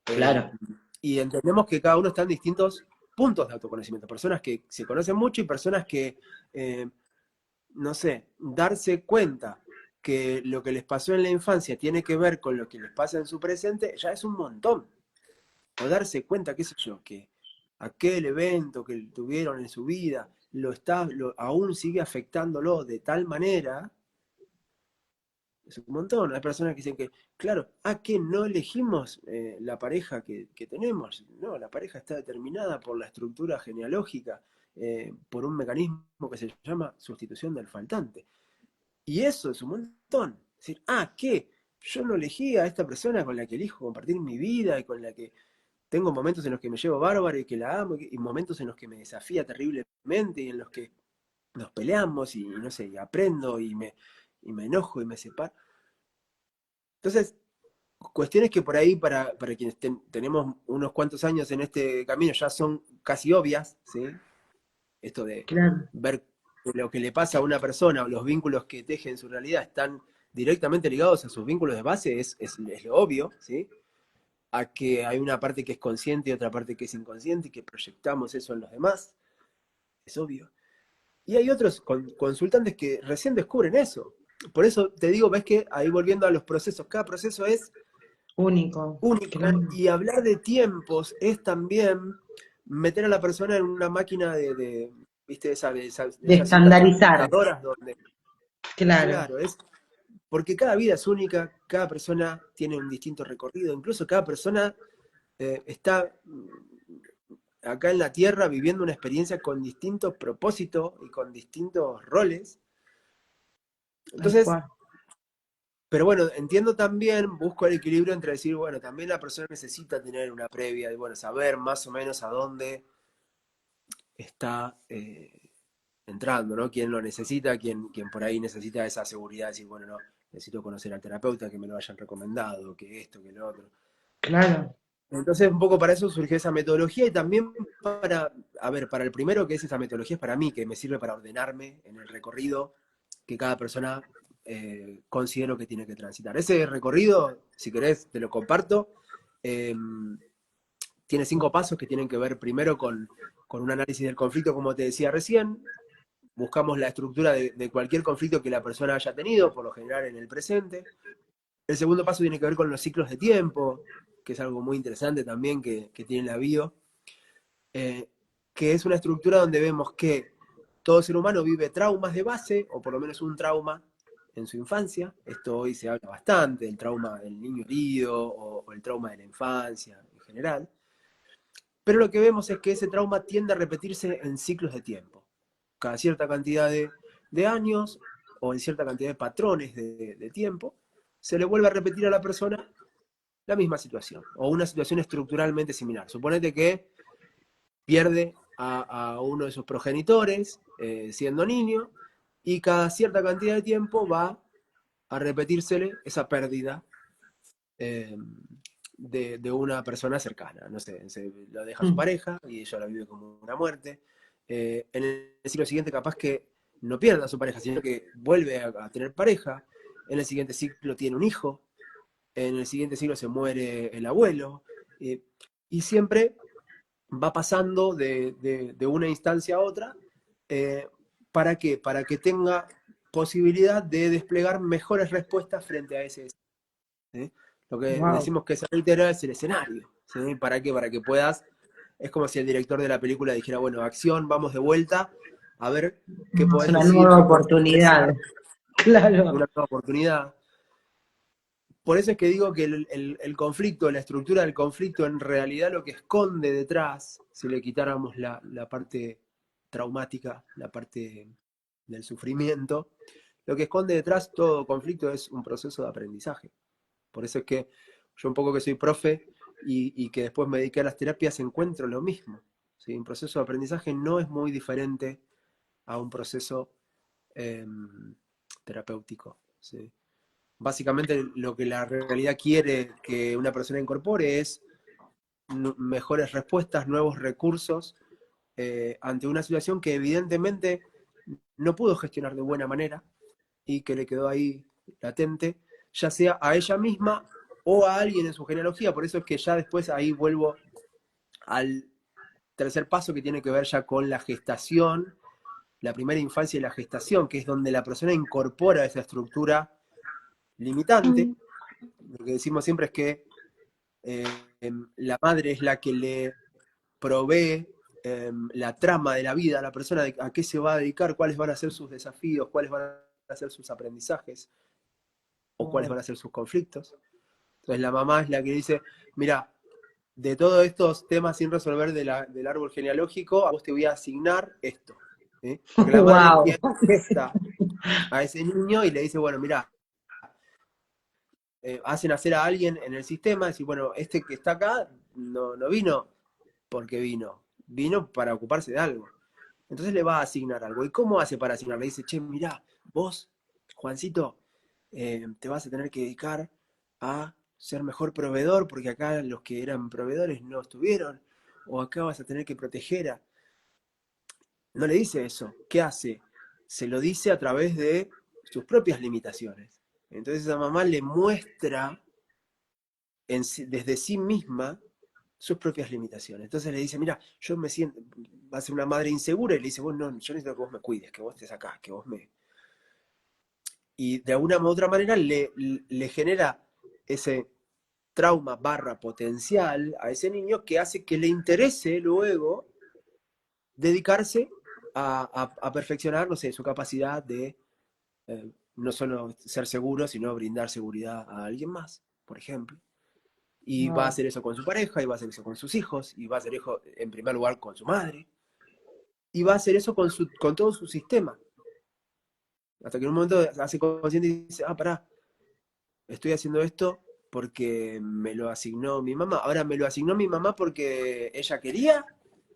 [SPEAKER 1] claro,
[SPEAKER 2] y entendemos que cada uno está en distintos puntos de autoconocimiento. Personas que se conocen mucho y personas que eh, no sé, darse cuenta que lo que les pasó en la infancia tiene que ver con lo que les pasa en su presente, ya es un montón. O darse cuenta, qué sé yo, que aquel evento que tuvieron en su vida aún sigue afectándolo de tal manera, es un montón. Hay personas que dicen que, claro, que no elegimos la pareja que tenemos. No, la pareja está determinada por la estructura genealógica, por un mecanismo que se llama sustitución del faltante. Y eso es un montón. Decir, ¿qué? Yo no elegí a esta persona con la que elijo compartir mi vida y con la que tengo momentos en los que me llevo bárbaro y que la amo y momentos en los que me desafía terriblemente y en los que nos peleamos y no sé, y aprendo y me enojo y me separo. Entonces, cuestiones que por ahí para quienes tenemos unos cuantos años en este camino ya son casi obvias, ¿sí? Esto de
[SPEAKER 1] Claro,
[SPEAKER 2] ver lo que le pasa a una persona o los vínculos que teje en su realidad están directamente ligados a sus vínculos de base, es lo obvio, ¿sí? A que hay una parte que es consciente y otra parte que es inconsciente y que proyectamos eso en los demás, es obvio. Y hay otros consultantes que recién descubren eso. Por eso te digo, ves que ahí volviendo a los procesos, cada proceso es
[SPEAKER 1] único,
[SPEAKER 2] único
[SPEAKER 1] claro,
[SPEAKER 2] y hablar de tiempos es también meter a la persona en una máquina ¿viste? De
[SPEAKER 1] de
[SPEAKER 2] esas cintas
[SPEAKER 1] estandarizar,
[SPEAKER 2] codificadoras donde,
[SPEAKER 1] claro,
[SPEAKER 2] claro, es porque cada vida es única, cada persona tiene un distinto recorrido, incluso cada persona está acá en la Tierra viviendo una experiencia con distintos propósitos y con distintos roles.
[SPEAKER 1] tal
[SPEAKER 2] Entonces,
[SPEAKER 1] cual.
[SPEAKER 2] pero bueno, entiendo también, busco el equilibrio entre decir, bueno, también la persona necesita tener una previa y bueno, saber más o menos a dónde está entrando, ¿no? Quién lo necesita, quién por ahí necesita esa seguridad de decir, bueno, no, necesito conocer al terapeuta, que me lo hayan recomendado, que esto, que lo otro.
[SPEAKER 1] Claro,
[SPEAKER 2] Entonces, un poco para eso surgió esa metodología y también a ver, para el primero que es esa metodología es para mí, que me sirve para ordenarme en el recorrido que cada persona considero que tiene que transitar. Ese recorrido, si querés, te lo comparto. eh, Tiene 5 pasos que tienen que ver primero con un análisis del conflicto, como te decía recién. Buscamos la estructura de cualquier conflicto que la persona haya tenido, por lo general en el presente. El segundo paso tiene que ver con los ciclos de tiempo, que es algo muy interesante también que tiene la bio, eh, que es una estructura donde vemos que todo ser humano vive traumas de base, o por lo menos un trauma en su infancia. Esto hoy se habla bastante, el trauma del niño herido o el trauma de la infancia en general. Pero lo que vemos es que ese trauma tiende a repetirse en ciclos de tiempo. Cada cierta cantidad de años o en cierta cantidad de patrones de tiempo, se le vuelve a repetir a la persona la misma situación o una situación estructuralmente similar. Suponete que pierde a uno de sus progenitores siendo niño y cada cierta cantidad de tiempo va a repetírsele esa pérdida eh, de una persona cercana. No sé, se lo deja a su
[SPEAKER 1] mm,
[SPEAKER 2] pareja y ella la vive como una muerte. En el siglo siguiente capaz que no pierda a su pareja, sino que vuelve a tener pareja. En el siguiente ciclo tiene un hijo. En el siguiente siglo se muere el abuelo. eh, y siempre va pasando de una instancia a otra. eh, ¿Para qué? Para que tenga posibilidad de desplegar mejores respuestas frente a ese. ¿Sí? Lo que
[SPEAKER 1] wow.
[SPEAKER 2] decimos que se reitera es el escenario. ¿Sí? ¿Para qué? Para que puedas. Es como si el director de la película dijera, bueno, acción, vamos de vuelta, a ver qué
[SPEAKER 1] Es
[SPEAKER 2] podés
[SPEAKER 1] una
[SPEAKER 2] decir,
[SPEAKER 1] nueva
[SPEAKER 2] qué podés
[SPEAKER 1] oportunidad,
[SPEAKER 2] expresar,
[SPEAKER 1] claro.
[SPEAKER 2] una nueva oportunidad. Por eso es que digo que el conflicto, la estructura del conflicto, en realidad lo que esconde detrás, si le quitáramos la parte traumática, la parte del sufrimiento, lo que esconde detrás todo conflicto es un proceso de aprendizaje. Por eso es que yo un poco que soy profe y que después me dediqué a las terapias encuentro lo mismo. ¿Sí? Un proceso de aprendizaje no es muy diferente a un proceso eh, terapéutico. ¿Sí? Básicamente lo que la realidad quiere que una persona incorpore es mejores respuestas, nuevos recursos ante una situación que evidentemente no pudo gestionar de buena manera y que le quedó ahí latente, ya sea a ella misma o a alguien en su genealogía. Por eso es que ya después ahí vuelvo al tercer paso que tiene que ver ya con la gestación, la primera infancia y la gestación, que es donde la persona incorpora esa estructura limitante. Lo que decimos siempre es que la madre es la que le provee la trama de la vida a la persona, de a qué se va a dedicar, cuáles van a ser sus desafíos, cuáles van a ser sus aprendizajes o cuáles van a ser sus conflictos. Entonces la mamá es la que dice, mira, de todos estos temas sin resolver del árbol genealógico, a vos te voy a asignar esto. ¿Sí? Porque la madre es
[SPEAKER 1] Wow.
[SPEAKER 2] quien gesta a ese niño y le dice, bueno, mira, hacen hacer a alguien en el sistema, decir, bueno, este que está acá no vino porque vino para ocuparse de algo. Entonces le va a asignar algo. ¿Y cómo hace para asignar? Le dice, che, mirá, vos, Juancito, te vas a tener que dedicar a ser mejor proveedor, porque acá los que eran proveedores no estuvieron, o acá vas a tener que proteger a... No le dice eso. ¿Qué hace? Se lo dice a través de sus propias limitaciones. Entonces esa mamá le muestra desde sí misma sus propias limitaciones. Entonces le dice, mira, yo me siento, va a ser una madre insegura y le dice, bueno, no, yo necesito que vos me cuides, que vos estés acá, que vos me... Y de alguna u otra manera le genera ese trauma barra potencial a ese niño que hace que le interese luego dedicarse a perfeccionar, no sé, su capacidad de no solo ser seguro, sino brindar seguridad a alguien más, por ejemplo. Y va a
[SPEAKER 1] No,
[SPEAKER 2] hacer eso con su pareja, y va a hacer eso con sus hijos, y va a hacer eso en primer lugar con su madre, y va a hacer eso con todo su sistema. Hasta que en un momento hace consciente y dice, ah, pará, estoy haciendo esto porque me lo asignó mi mamá. Ahora, ¿me lo asignó mi mamá porque ella quería?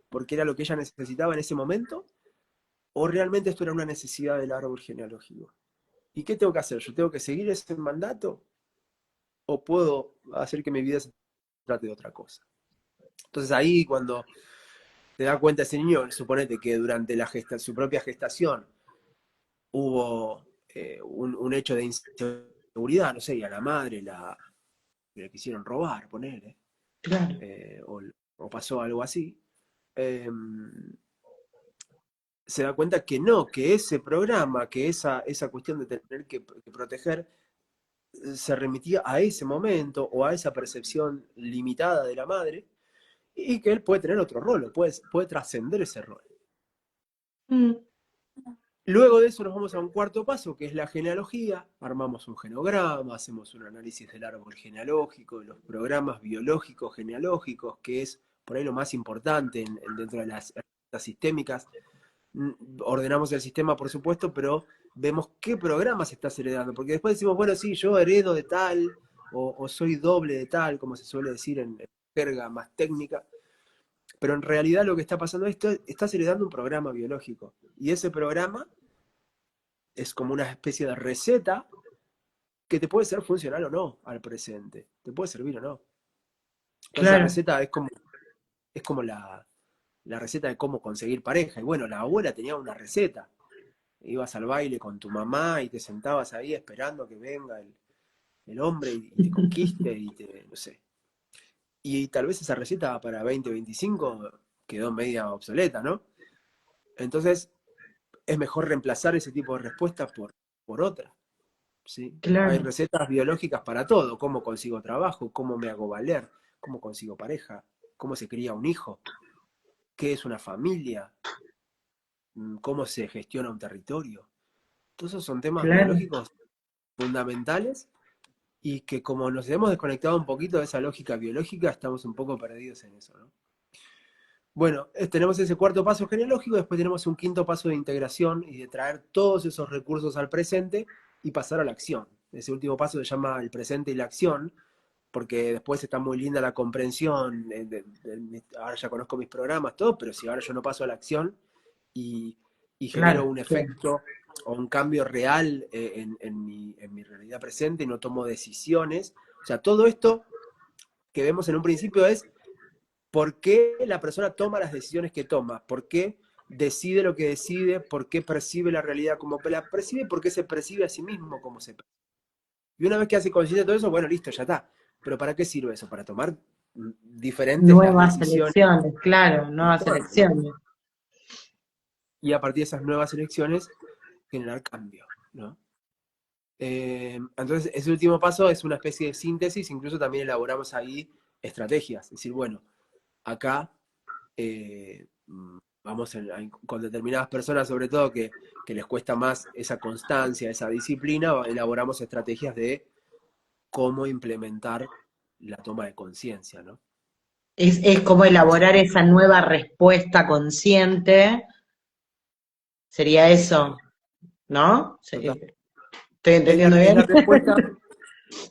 [SPEAKER 2] ¿Porque era lo que ella necesitaba en ese momento? ¿O realmente esto era una necesidad del árbol genealógico? ¿Y qué tengo que hacer? ¿Yo tengo que seguir ese mandato? ¿O puedo hacer que mi vida se trate de otra cosa? Entonces ahí cuando te das cuenta ese niño, suponete que durante su propia gestación hubo un hecho de inseguridad, no sé, y a la madre le quisieron robar, ponele,
[SPEAKER 1] claro,
[SPEAKER 2] o pasó algo así, eh, se da cuenta que no, que ese programa, que esa cuestión de tener que proteger, se remitía a ese momento o a esa percepción limitada de la madre, y que él puede tener otro rol, puede trascender ese rol.
[SPEAKER 1] mm,
[SPEAKER 2] Luego de eso nos vamos a un cuarto paso, que es la genealogía. Armamos un genograma, hacemos un análisis del árbol genealógico, de los programas biológicos genealógicos, que es por ahí lo más importante dentro de las herramientas sistémicas. Ordenamos el sistema, por supuesto, pero vemos qué programas estás heredando, porque después decimos, bueno, sí, yo heredo de tal, o soy doble de tal, como se suele decir en jerga más técnica, pero en realidad lo que está pasando es que estás heredando un programa biológico, y ese programa es como una especie de receta que te puede ser funcional o no al presente, te puede servir o no. Esa
[SPEAKER 1] claro,
[SPEAKER 2] receta es como la receta de cómo conseguir pareja, y bueno, la abuela tenía una receta. Ibas al baile con tu mamá y te sentabas ahí esperando que venga el hombre y te conquiste y te, no sé. Y tal vez esa receta para 2025 quedó media obsoleta, ¿no? Entonces es mejor reemplazar ese tipo de respuestas por otra, ¿sí? Hay
[SPEAKER 1] claro,
[SPEAKER 2] recetas biológicas para todo, cómo consigo trabajo, cómo me hago valer, cómo consigo pareja, cómo se cría un hijo, qué es una familia, cómo se gestiona un territorio. Todos esos son temas
[SPEAKER 1] claro.
[SPEAKER 2] biológicos fundamentales y que como nos hemos desconectado un poquito de esa lógica biológica, estamos un poco perdidos en eso, ¿no? Bueno, tenemos ese cuarto paso genealógico, después tenemos un quinto paso de integración y de traer todos esos recursos al presente y pasar a la acción. Ese último paso se llama el presente y la acción, porque después está muy linda la comprensión, ahora ya conozco mis programas, todo, pero si ahora yo no paso a la acción y, y genero
[SPEAKER 1] Claro,
[SPEAKER 2] un
[SPEAKER 1] sí,
[SPEAKER 2] efecto o un cambio real en mi realidad presente y no tomo decisiones, o sea, todo esto que vemos en un principio es por qué la persona toma las decisiones que toma, por qué decide lo que decide, por qué percibe la realidad como la percibe, por qué se percibe a sí mismo como se percibe. Y una vez que hace consciente de todo eso, bueno, listo, ya está. Pero ¿para qué sirve eso? Para tomar diferentes las
[SPEAKER 1] nuevas
[SPEAKER 2] decisiones
[SPEAKER 1] elecciones, claro, nuevas
[SPEAKER 2] internas, ¿no?
[SPEAKER 1] elecciones.
[SPEAKER 2] Y a partir de esas nuevas elecciones, generar cambio, ¿no? Entonces, ese último paso es una especie de síntesis, incluso también elaboramos ahí estrategias. Es decir, bueno, acá vamos con determinadas personas, sobre todo que les cuesta más esa constancia, esa disciplina, elaboramos estrategias de cómo implementar la toma de conciencia, ¿no?
[SPEAKER 1] Es como elaborar esa nueva respuesta consciente, sería eso, ¿no? Sí,
[SPEAKER 2] Total.
[SPEAKER 1] ¿estoy
[SPEAKER 2] Es la,
[SPEAKER 1] entendiendo
[SPEAKER 2] es
[SPEAKER 1] bien?
[SPEAKER 2] la respuesta,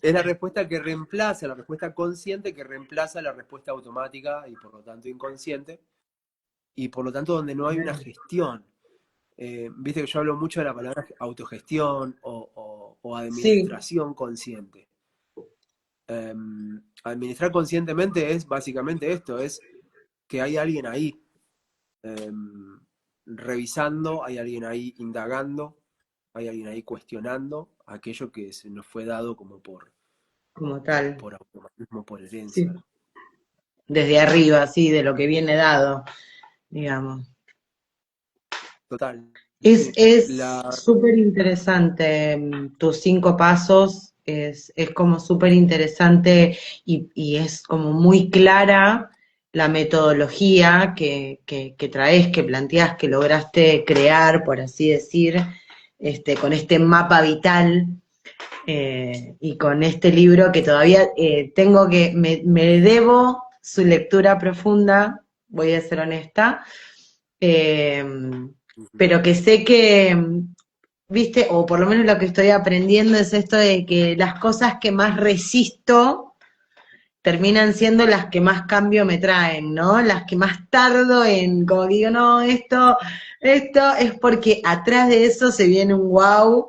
[SPEAKER 2] Es la respuesta que reemplaza, la respuesta consciente que reemplaza la respuesta automática y por lo tanto inconsciente, y por lo tanto donde no hay una gestión. Viste que yo hablo mucho de la palabra autogestión o
[SPEAKER 1] Sí,
[SPEAKER 2] administración consciente. Administrar conscientemente es básicamente esto, es que hay alguien ahí revisando, hay alguien ahí indagando, hay alguien ahí cuestionando aquello que se nos fue dado como
[SPEAKER 1] como tal.
[SPEAKER 2] por automatismo, por herencia.
[SPEAKER 1] Sí. Desde arriba, sí, de lo que viene dado, digamos.
[SPEAKER 2] Total, sí.
[SPEAKER 1] Es súper interesante, tus 5 pasos, es como súper interesante y es como muy clara la metodología que traes, que planteas, que lograste crear, por así decir, con este mapa vital y con este libro que todavía me debo su lectura profunda, voy a ser honesta, eh,
[SPEAKER 2] Ujú.
[SPEAKER 1] pero que sé que, viste, o por lo menos lo que estoy aprendiendo es esto de que las cosas que más resisto terminan siendo las que más cambio me traen, ¿no? Las que más tardo en, como que digo, no, esto es porque atrás de eso se viene un wow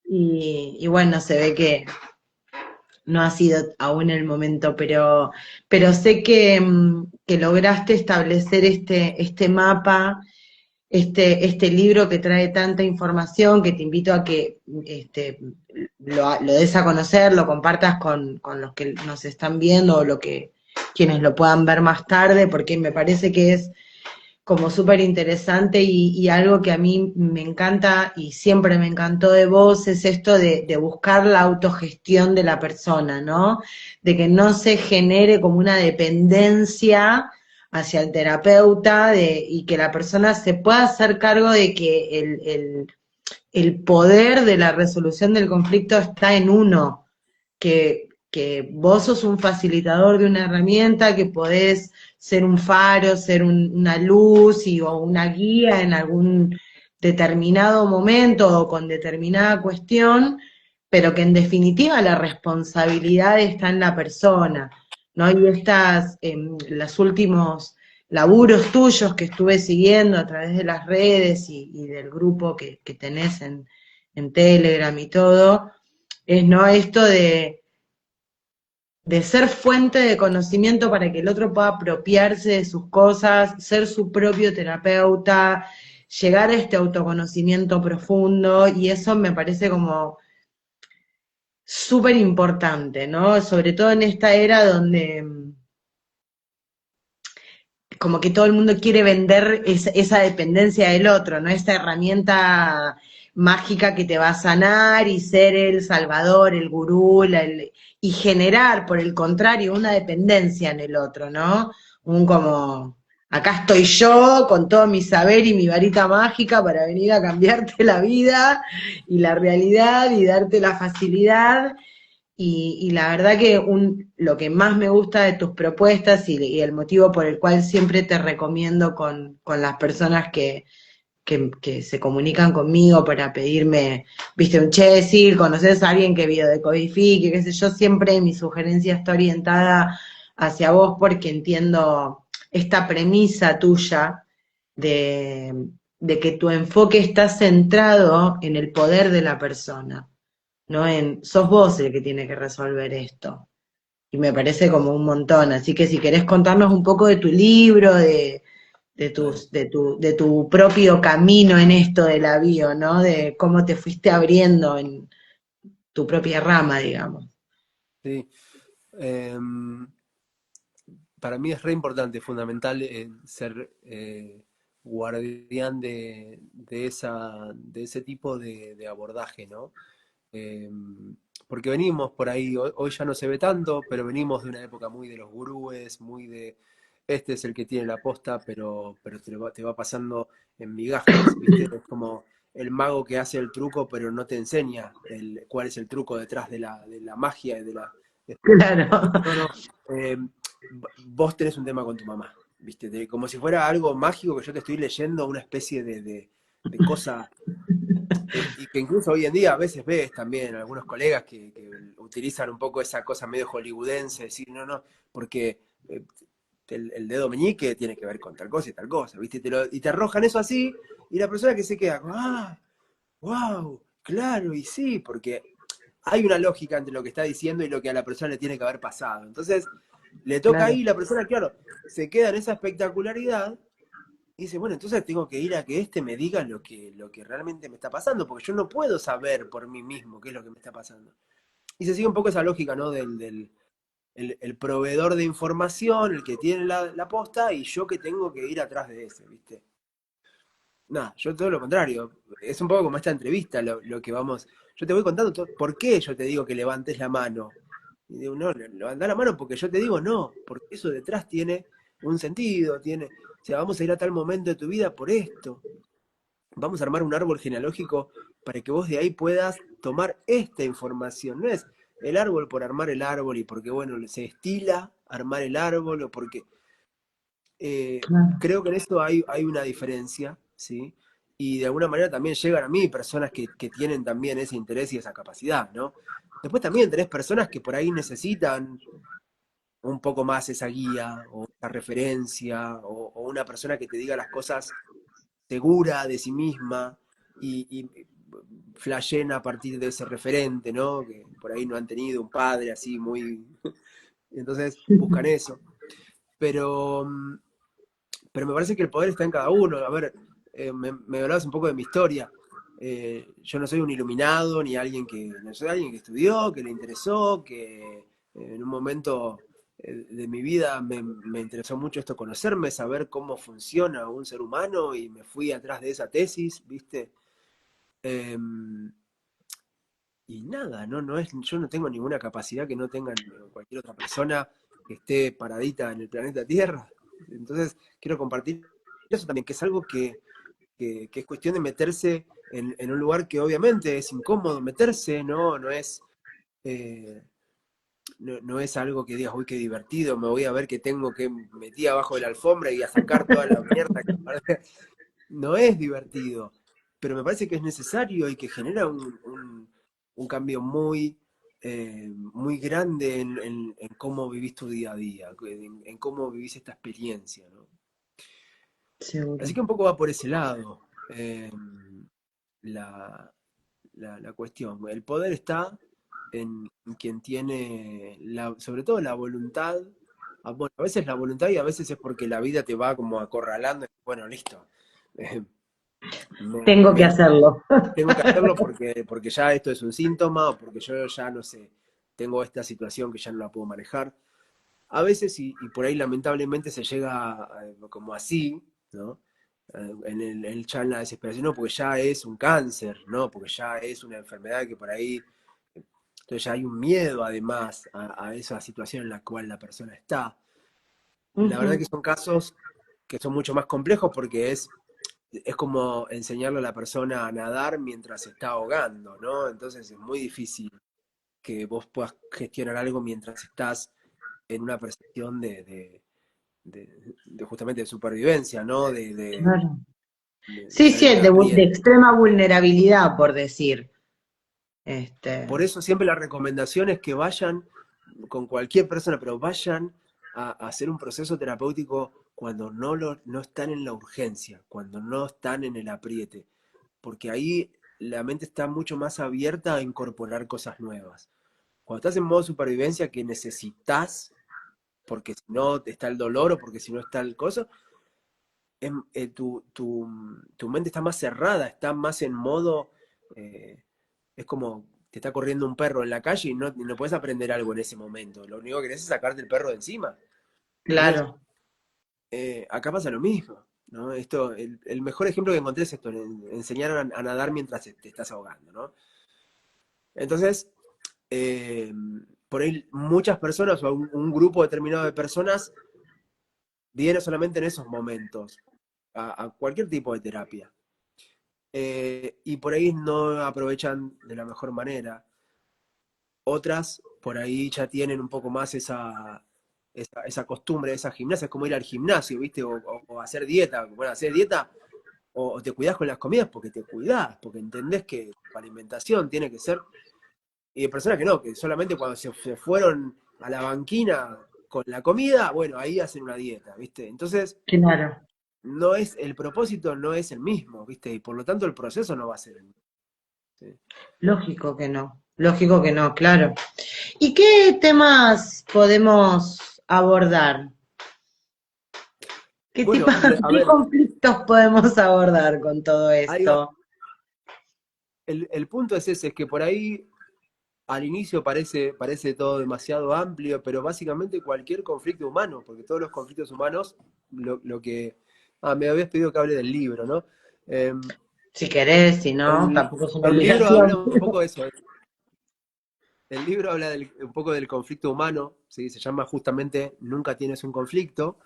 [SPEAKER 1] y bueno, se ve que no ha sido aún el momento, pero sé que lograste establecer este mapa, este libro que trae tanta información, que te invito a que lo des a conocer, lo compartas con los que nos están viendo o quienes lo puedan ver más tarde, porque me parece que es como súper interesante y algo que a mí me encanta y siempre me encantó de vos es esto de buscar la autogestión de la persona, ¿no? De que no se genere como una dependencia hacia el terapeuta y que la persona se pueda hacer cargo de que el poder de la resolución del conflicto está en uno, que vos sos un facilitador de una herramienta, que podés ser un faro, ser una luz o una guía en algún determinado momento o con determinada cuestión, pero que en definitiva la responsabilidad está en la persona, ¿no? Y los últimos laburos tuyos que estuve siguiendo a través de las redes y del grupo que tenés en Telegram y todo, es no esto de ser fuente de conocimiento para que el otro pueda apropiarse de sus cosas, ser su propio terapeuta, llegar a este autoconocimiento profundo, y eso me parece como súper importante, ¿no? Sobre todo en esta era donde como que todo el mundo quiere vender esa dependencia del otro, ¿no? Esa herramienta mágica que te va a sanar y ser el salvador, el gurú, y generar, por el contrario, una dependencia en el otro, ¿no? Un como, acá estoy yo con todo mi saber y mi varita mágica para venir a cambiarte la vida y la realidad y darte la facilidad y la verdad que lo que más me gusta de tus propuestas y el motivo por el cual siempre te recomiendo con las personas que se comunican conmigo para pedirme, viste, un che, sí, conoces a alguien que biodecodifique, qué sé yo, siempre mi sugerencia está orientada hacia vos porque entiendo esta premisa tuya de que tu enfoque está centrado en el poder de la persona, no sos vos el que tiene que resolver esto. Y me parece como un montón. Así que si querés contarnos un poco de tu libro,
[SPEAKER 2] Dale.
[SPEAKER 1] de tu propio camino en esto de la bio, ¿no? De cómo te fuiste abriendo en tu propia rama, digamos.
[SPEAKER 2] Sí. Para mí es re importante, fundamental ser guardián de ese tipo de abordaje, ¿no? Eh, Porque venimos por ahí, hoy ya no se ve tanto, pero venimos de una época muy de los gurúes, muy de este es el que tiene la posta, pero te va pasando en migajas, ¿viste? Es como el mago que hace el truco, pero no te enseña cuál es el truco detrás de la magia y de la...
[SPEAKER 1] Claro.
[SPEAKER 2] No, no. eh, Vos tenés un tema con tu mamá, ¿viste? Como si fuera algo mágico que yo te estoy leyendo, una especie de cosa y que incluso hoy en día a veces ves también algunos colegas que utilizan un poco esa cosa medio hollywoodense, decir, no, no, porque el dedo meñique tiene que ver con tal cosa y tal cosa, ¿viste? Y te arrojan eso así, y la persona que se queda, ah, wow, claro, y sí, porque hay una lógica entre lo que está diciendo y lo que a la persona le tiene que haber pasado. Entonces, le toca
[SPEAKER 1] Claro,
[SPEAKER 2] ahí, la persona, claro, se queda en esa espectacularidad y dice, bueno, entonces tengo que ir a que este me diga lo que realmente me está pasando, porque yo no puedo saber por mí mismo qué es lo que me está pasando. Y se sigue un poco esa lógica, ¿no? El proveedor de información, el que tiene la posta, y yo que tengo que ir atrás de ese, ¿viste? Nada, yo todo lo contrario. Es un poco como esta entrevista lo que vamos. Yo te voy contando por qué yo te digo que levantes la mano. Y digo, no, levantá la mano porque yo te digo no, porque eso detrás tiene un sentido, tiene. O sea, vamos a ir a tal momento de tu vida por esto. Vamos a armar un árbol genealógico para que vos de ahí puedas tomar esta información. No es el árbol por armar el árbol y porque, bueno, se estila armar el árbol o porque eh,
[SPEAKER 1] claro.
[SPEAKER 2] creo que en esto hay una diferencia, ¿sí? Y de alguna manera también llegan a mí personas que tienen también ese interés y esa capacidad, ¿no? Después también tenés personas que por ahí necesitan un poco más esa guía o esa referencia o una persona que te diga las cosas segura de sí misma y flashen a partir de ese referente, ¿no? Que por ahí no han tenido un padre así muy... Entonces buscan eso. Pero pero me parece que el poder está en cada uno. A ver, me hablabas un poco de mi historia. Yo no soy un iluminado, ni alguien que, no soy alguien que estudió, que le interesó, que en un momento de mi vida me interesó mucho esto, conocerme, saber cómo funciona un ser humano y me fui atrás de esa tesis, ¿viste? Eh, y nada, yo no tengo ninguna capacidad que no tenga cualquier otra persona que esté paradita en el planeta Tierra. Entonces, quiero compartir eso también, que es algo que es cuestión de meterse en un lugar que obviamente es incómodo meterse, ¿no? Eh, no es algo que digas, uy, qué divertido, me voy a ver que tengo que metí abajo de la alfombra y a sacar toda la mierda. No es divertido, pero me parece que es necesario y que genera un cambio muy grande en cómo vivís tu día a día, en cómo vivís esta experiencia, ¿no? Así
[SPEAKER 1] Seguro.
[SPEAKER 2] que un poco va por ese lado la, la cuestión. El poder está en quien tiene, sobre todo la voluntad. Bueno, a veces la voluntad y a veces es porque la vida te va como acorralando. Bueno, listo. Eh, me,
[SPEAKER 1] Tengo que
[SPEAKER 2] me-
[SPEAKER 1] hacerlo.
[SPEAKER 2] tengo que hacerlo porque ya esto es un síntoma o porque yo ya no sé, tengo esta situación que ya no la puedo manejar. A veces, y por ahí lamentablemente se llega como así, ¿no? Ya en la desesperación, no, porque ya es un cáncer, ¿no? Porque ya es una enfermedad que por ahí, entonces ya hay un miedo además a esa situación en la cual la persona está. La verdad que
[SPEAKER 1] Ujú.
[SPEAKER 2] son casos que son mucho más complejos porque es como enseñarle a la persona a nadar mientras se está ahogando, ¿no? Entonces es muy difícil que vos puedas gestionar algo mientras estás en una percepción de justamente de supervivencia, ¿no?
[SPEAKER 1] Claro.
[SPEAKER 2] De
[SPEAKER 1] Sí,
[SPEAKER 2] estar
[SPEAKER 1] sí,
[SPEAKER 2] en el
[SPEAKER 1] de
[SPEAKER 2] aprieto.
[SPEAKER 1] extrema vulnerabilidad, por decir.
[SPEAKER 2] Por
[SPEAKER 1] Este,
[SPEAKER 2] eso siempre la recomendación es que vayan con cualquier persona, pero vayan a hacer un proceso terapéutico cuando no están en la urgencia, cuando no están en el apriete, porque ahí la mente está mucho más abierta a incorporar cosas nuevas. Cuando estás en modo supervivencia que necesitas, porque si no está el dolor o porque si no está el coso, tu mente está más cerrada, está más en modo, eh, es como te está corriendo un perro en la calle y no puedes aprender algo en ese momento. Lo único que querés es sacarte el perro de encima. Entonces,
[SPEAKER 1] claro.
[SPEAKER 2] acá pasa lo mismo. ¿No? El mejor ejemplo que encontré es esto, enseñar a nadar mientras te estás ahogando. ¿No? Entonces, eh, por ahí muchas personas o un grupo determinado de personas viene solamente en esos momentos a cualquier tipo de terapia. Y por ahí no aprovechan de la mejor manera. Otras por ahí ya tienen un poco más esa costumbre, esa gimnasia, es como ir al gimnasio, ¿viste? O hacer dieta. Bueno, hacer dieta o te cuidás con las comidas porque te cuidás, porque entendés que tu alimentación tiene que ser Y hay personas que no, que solamente cuando se fueron a la banquina con la comida, bueno, ahí hacen una dieta, ¿viste? Entonces,
[SPEAKER 1] Claro,
[SPEAKER 2] no es, el propósito no es el mismo, ¿viste? Y por lo tanto el proceso no va a ser el mismo. ¿Sí?
[SPEAKER 1] lógico que no, claro. ¿Y qué temas podemos abordar? ¿Qué tipo,
[SPEAKER 2] Bueno, a
[SPEAKER 1] qué
[SPEAKER 2] ver,
[SPEAKER 1] conflictos podemos abordar con todo
[SPEAKER 2] ahí va.
[SPEAKER 1] esto?
[SPEAKER 2] El punto es ese, es que por ahí al inicio parece todo demasiado amplio, pero básicamente cualquier conflicto humano, porque todos los conflictos humanos, lo que... Ah, me habías pedido que hable del libro, ¿no? Eh,
[SPEAKER 1] Si querés, si no,
[SPEAKER 2] el,
[SPEAKER 1] tampoco es una
[SPEAKER 2] el libro habla
[SPEAKER 1] obligación.
[SPEAKER 2] un poco de eso. El libro habla un poco del conflicto humano, ¿sí? Se llama justamente Nunca tienes un conflicto.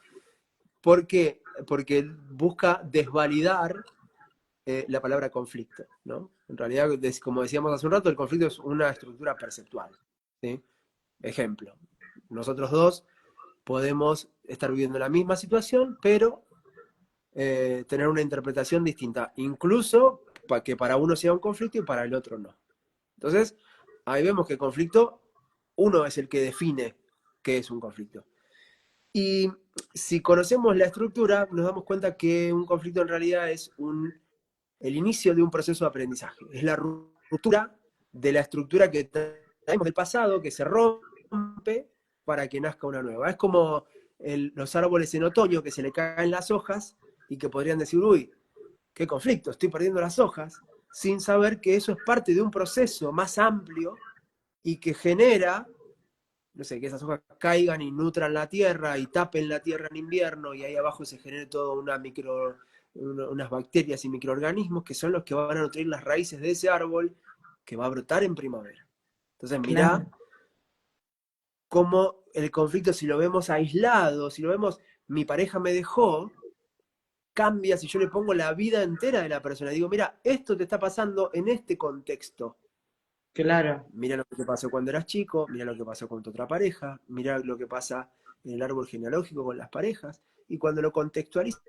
[SPEAKER 2] ¿Por qué? Porque busca desvalidar la palabra conflicto, ¿no? En realidad, como decíamos hace un rato, el conflicto es una estructura perceptual, ¿sí? Ejemplo, nosotros dos podemos estar viviendo la misma situación, pero tener una interpretación distinta, incluso que para uno sea un conflicto y para el otro no. Entonces, ahí vemos que el conflicto, uno es el que define qué es un conflicto. Y si conocemos la estructura, nos damos cuenta que un conflicto en realidad es el inicio de un proceso de aprendizaje. Es la ruptura de la estructura que traemos del pasado, que se rompe para que nazca una nueva. Es como los árboles en otoño que se le caen las hojas y que podrían decir, uy, qué conflicto, estoy perdiendo las hojas, sin saber que eso es parte de un proceso más amplio y que genera, no sé, que esas hojas caigan y nutran la tierra y tapen la tierra en invierno y ahí abajo se genere toda unas bacterias y microorganismos que son los que van a nutrir las raíces de ese árbol que va a brotar en primavera. Entonces mirá
[SPEAKER 1] Claro,
[SPEAKER 2] cómo el conflicto, si lo vemos aislado, si lo vemos, mi pareja me dejó, cambia si yo le pongo la vida entera de la persona. Digo, mira, esto te está pasando en este contexto.
[SPEAKER 1] claro,
[SPEAKER 2] Mira lo que te pasó cuando eras chico, mira lo que pasó con tu otra pareja, mira lo que pasa en el árbol genealógico con las parejas. Y cuando lo contextualizo,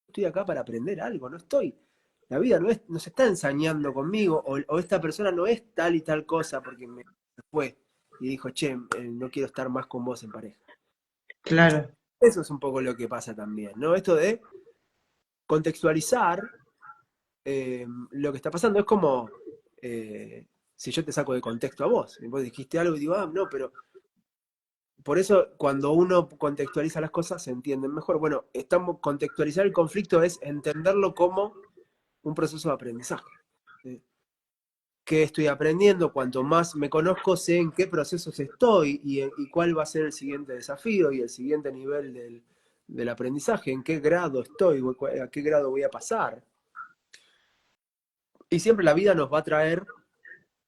[SPEAKER 2] estoy acá para aprender algo, no estoy. La vida no se está ensañando conmigo, o esta persona no es tal y tal cosa porque me fue y dijo, che, no quiero estar más con vos en pareja.
[SPEAKER 1] claro.
[SPEAKER 2] Eso es un poco lo que pasa también, ¿no? Esto de contextualizar lo que está pasando es como si yo te saco de contexto a vos. Y vos dijiste algo y digo, ah, no, pero por eso cuando uno contextualiza las cosas se entienden mejor. Bueno, contextualizar el conflicto es entenderlo como un proceso de aprendizaje. ¿Sí? ¿Qué estoy aprendiendo? Cuanto más me conozco, sé en qué procesos estoy y cuál va a ser el siguiente desafío y el siguiente nivel del aprendizaje, en qué grado estoy, a qué grado voy a pasar. Y siempre la vida nos va a traer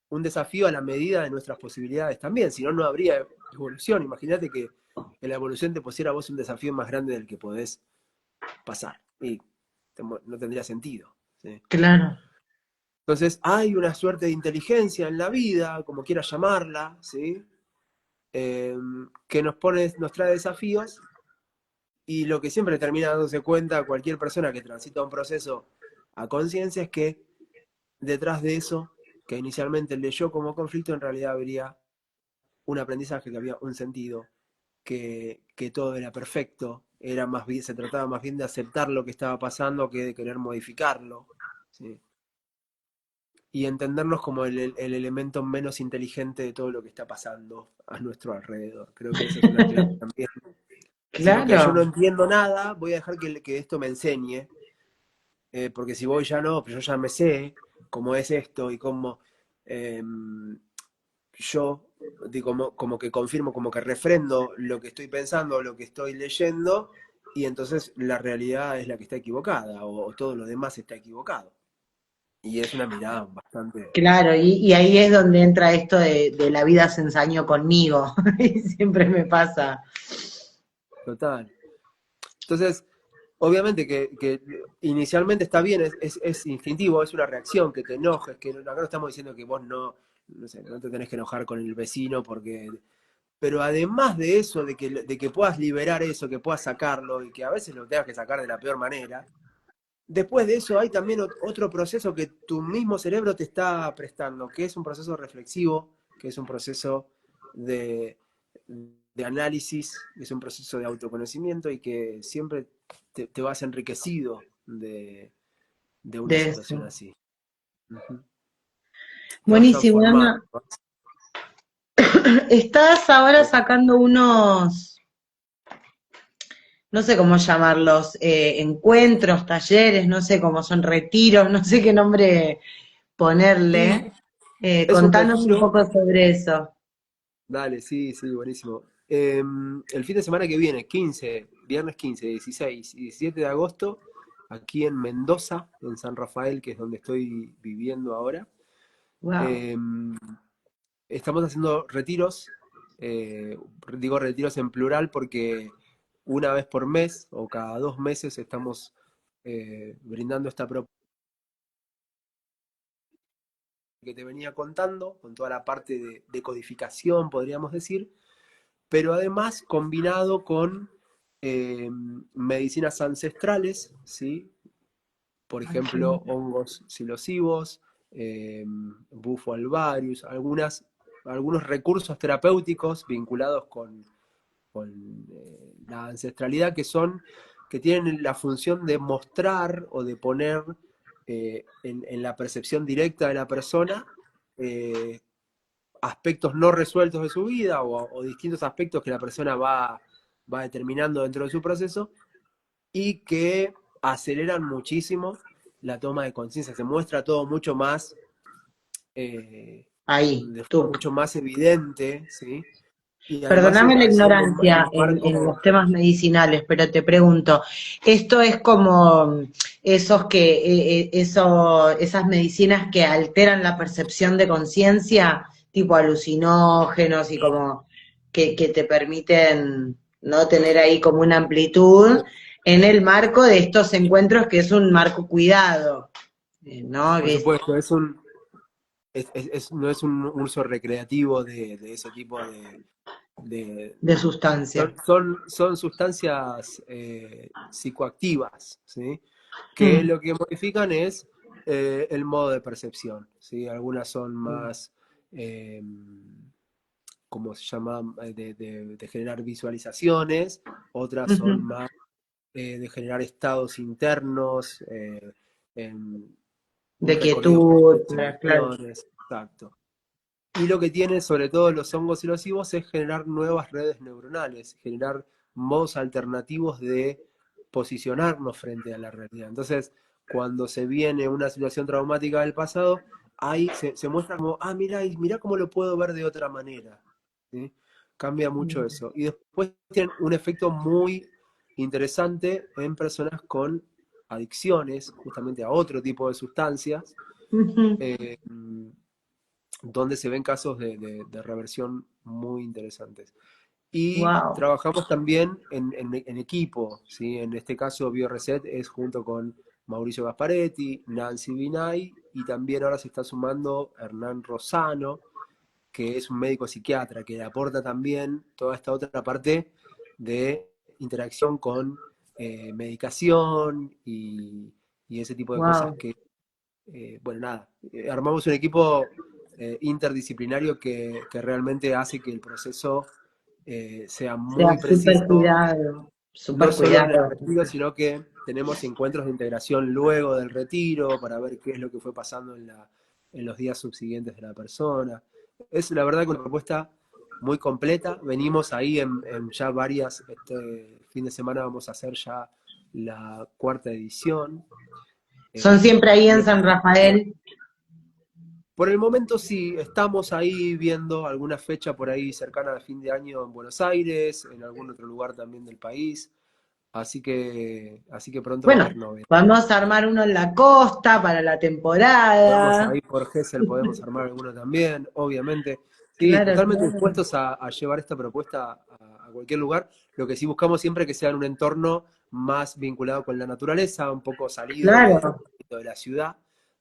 [SPEAKER 2] un desafío a la medida de nuestras posibilidades también, si no, no habría evolución. Imagínate que la evolución te pusiera a vos un desafío más grande del que podés pasar y no tendría sentido. ¿Sí?
[SPEAKER 1] Claro,
[SPEAKER 2] Entonces hay una suerte de inteligencia en la vida, como quieras llamarla, ¿sí? Que nos trae desafíos y lo que siempre termina dándose cuenta cualquier persona que transita un proceso a conciencia es que detrás de eso, que inicialmente leyó como conflicto, en realidad habría un aprendizaje, que había un sentido, que todo era perfecto, era más bien, se trataba más bien de aceptar lo que estaba pasando que de querer modificarlo. ¿Sí? Y entendernos como el elemento menos inteligente de todo lo que está pasando a nuestro alrededor. Creo que esa es una clave también. Si lo que yo no
[SPEAKER 1] claro.
[SPEAKER 2] entiendo nada, voy a dejar que esto me enseñe, porque si voy ya no, pero yo ya me sé cómo es esto y cómo eh, yo como que confirmo, como que refrendo lo que estoy pensando, lo que estoy leyendo, y entonces la realidad es la que está equivocada, o todo lo demás está equivocado. Y es una mirada bastante
[SPEAKER 1] Claro, y ahí es donde entra esto de la vida se ensañó conmigo, y siempre me pasa.
[SPEAKER 2] total. Entonces, obviamente que inicialmente está bien, es instintivo, es una reacción, que te enojes, que acá no estamos diciendo que vos no sé, no te tenés que enojar con el vecino porque... Pero además de eso, de que puedas liberar eso, que puedas sacarlo y que a veces lo tengas que sacar de la peor manera, después de eso hay también otro proceso que tu mismo cerebro te está prestando, que es un proceso reflexivo que es un proceso de, de análisis, es un proceso de autoconocimiento y que siempre te vas enriquecido de una
[SPEAKER 1] de
[SPEAKER 2] situación
[SPEAKER 1] eso.
[SPEAKER 2] así. Ujú. Te vas
[SPEAKER 1] Buenísimo,
[SPEAKER 2] transformando.
[SPEAKER 1] Ana. Estás ahora
[SPEAKER 2] Eh,
[SPEAKER 1] sacando unos, no sé cómo llamarlos, encuentros, talleres, no sé cómo son, retiros, no sé qué nombre
[SPEAKER 2] sí,
[SPEAKER 1] ponerle.
[SPEAKER 2] es un
[SPEAKER 1] Contanos un
[SPEAKER 2] retiro.
[SPEAKER 1] poco sobre eso.
[SPEAKER 2] Dale, sí, sí, buenísimo. El fin de semana que viene, viernes 15, 16 y 17 de agosto, aquí en Mendoza, en San Rafael, que es donde estoy viviendo ahora,
[SPEAKER 1] Wow.
[SPEAKER 2] em, estamos haciendo retiros, digo retiros en plural porque una vez por mes o cada 2 meses estamos brindando esta propuesta que te venía contando, con toda la parte de codificación, podríamos decir, pero además combinado con medicinas ancestrales, ¿sí? Por
[SPEAKER 1] Ay, qué
[SPEAKER 2] ejemplo,
[SPEAKER 1] lindo.
[SPEAKER 2] hongos silosivos, bufo alvarius, algunos recursos terapéuticos vinculados con la ancestralidad que tienen la función de mostrar o de poner en la percepción directa de la persona eh, aspectos no resueltos de su vida o distintos aspectos que la persona va determinando dentro de su proceso y que aceleran muchísimo la toma de conciencia. Se muestra todo mucho más,
[SPEAKER 1] Ahí,
[SPEAKER 2] de forma
[SPEAKER 1] tú.
[SPEAKER 2] mucho más evidente, ¿sí? Y además
[SPEAKER 1] Perdóname la
[SPEAKER 2] al ser en
[SPEAKER 1] ignorancia
[SPEAKER 2] un
[SPEAKER 1] en
[SPEAKER 2] marco.
[SPEAKER 1] los temas medicinales, pero te pregunto, ¿esto es como esos esas medicinas que alteran la percepción de conciencia, tipo alucinógenos y como que te permiten no tener ahí como una amplitud en el marco de estos encuentros que es un marco cuidado, ¿no?
[SPEAKER 2] Por
[SPEAKER 1] Que es
[SPEAKER 2] supuesto, no es un uso recreativo de ese tipo de,
[SPEAKER 1] de sustancia.
[SPEAKER 2] son sustancias psicoactivas, ¿sí? Que
[SPEAKER 1] Mm,
[SPEAKER 2] lo que modifican es el modo de percepción, ¿sí? Algunas son más, eh, como se llama, de generar visualizaciones, otras son
[SPEAKER 1] ujú.
[SPEAKER 2] más de generar estados internos, un
[SPEAKER 1] De
[SPEAKER 2] recorrido
[SPEAKER 1] quietud,
[SPEAKER 2] de las
[SPEAKER 1] claro.
[SPEAKER 2] emociones, exacto. Y lo que tienen sobre todo los hongos erosivos es generar nuevas redes neuronales, generar modos alternativos de posicionarnos frente a la realidad. Entonces, cuando se viene una situación traumática del pasado, ahí se muestra como, ah, mira, mira cómo lo puedo ver de otra manera. ¿Sí? Cambia mucho eso. Y después tienen un efecto muy interesante en personas con adicciones, justamente a otro tipo de sustancias, eh, donde se ven casos de reversión muy interesantes. Y
[SPEAKER 1] Wow.
[SPEAKER 2] trabajamos también en equipo, ¿sí? En este caso BioReset es junto con Mauricio Gasparetti, Nancy Binay y también ahora se está sumando Hernán Rosano, que es un médico psiquiatra que aporta también toda esta otra parte de interacción con medicación y ese tipo de cosas
[SPEAKER 1] Wow.
[SPEAKER 2] que bueno, nada, armamos un equipo interdisciplinario que realmente hace que el proceso sea
[SPEAKER 1] Sea
[SPEAKER 2] muy preciso, no
[SPEAKER 1] súper
[SPEAKER 2] solo en el
[SPEAKER 1] cuidado.
[SPEAKER 2] retiro, sino que tenemos encuentros de integración luego del retiro para ver qué es lo que fue pasando en los días subsiguientes de la persona. Es la verdad que una propuesta muy completa. Venimos ahí en ya varias, este fin de semana vamos a hacer ya la cuarta edición.
[SPEAKER 1] Son siempre ahí
[SPEAKER 2] Y
[SPEAKER 1] en San Rafael.
[SPEAKER 2] por el momento sí, estamos ahí viendo alguna fecha por ahí cercana al fin de año en Buenos Aires, en algún otro lugar también del país, así que pronto va a
[SPEAKER 1] Bueno,
[SPEAKER 2] haber novedades.
[SPEAKER 1] vamos a armar uno en la costa para la
[SPEAKER 2] Podemos
[SPEAKER 1] temporada.
[SPEAKER 2] ahí por Gesell, podemos armar alguno también, obviamente. Sí,
[SPEAKER 1] Claro,
[SPEAKER 2] totalmente
[SPEAKER 1] claro.
[SPEAKER 2] dispuestos a llevar esta propuesta a cualquier lugar. Lo que sí buscamos siempre es que sea en un entorno más vinculado con la naturaleza, un poco salido
[SPEAKER 1] Claro.
[SPEAKER 2] de la ciudad.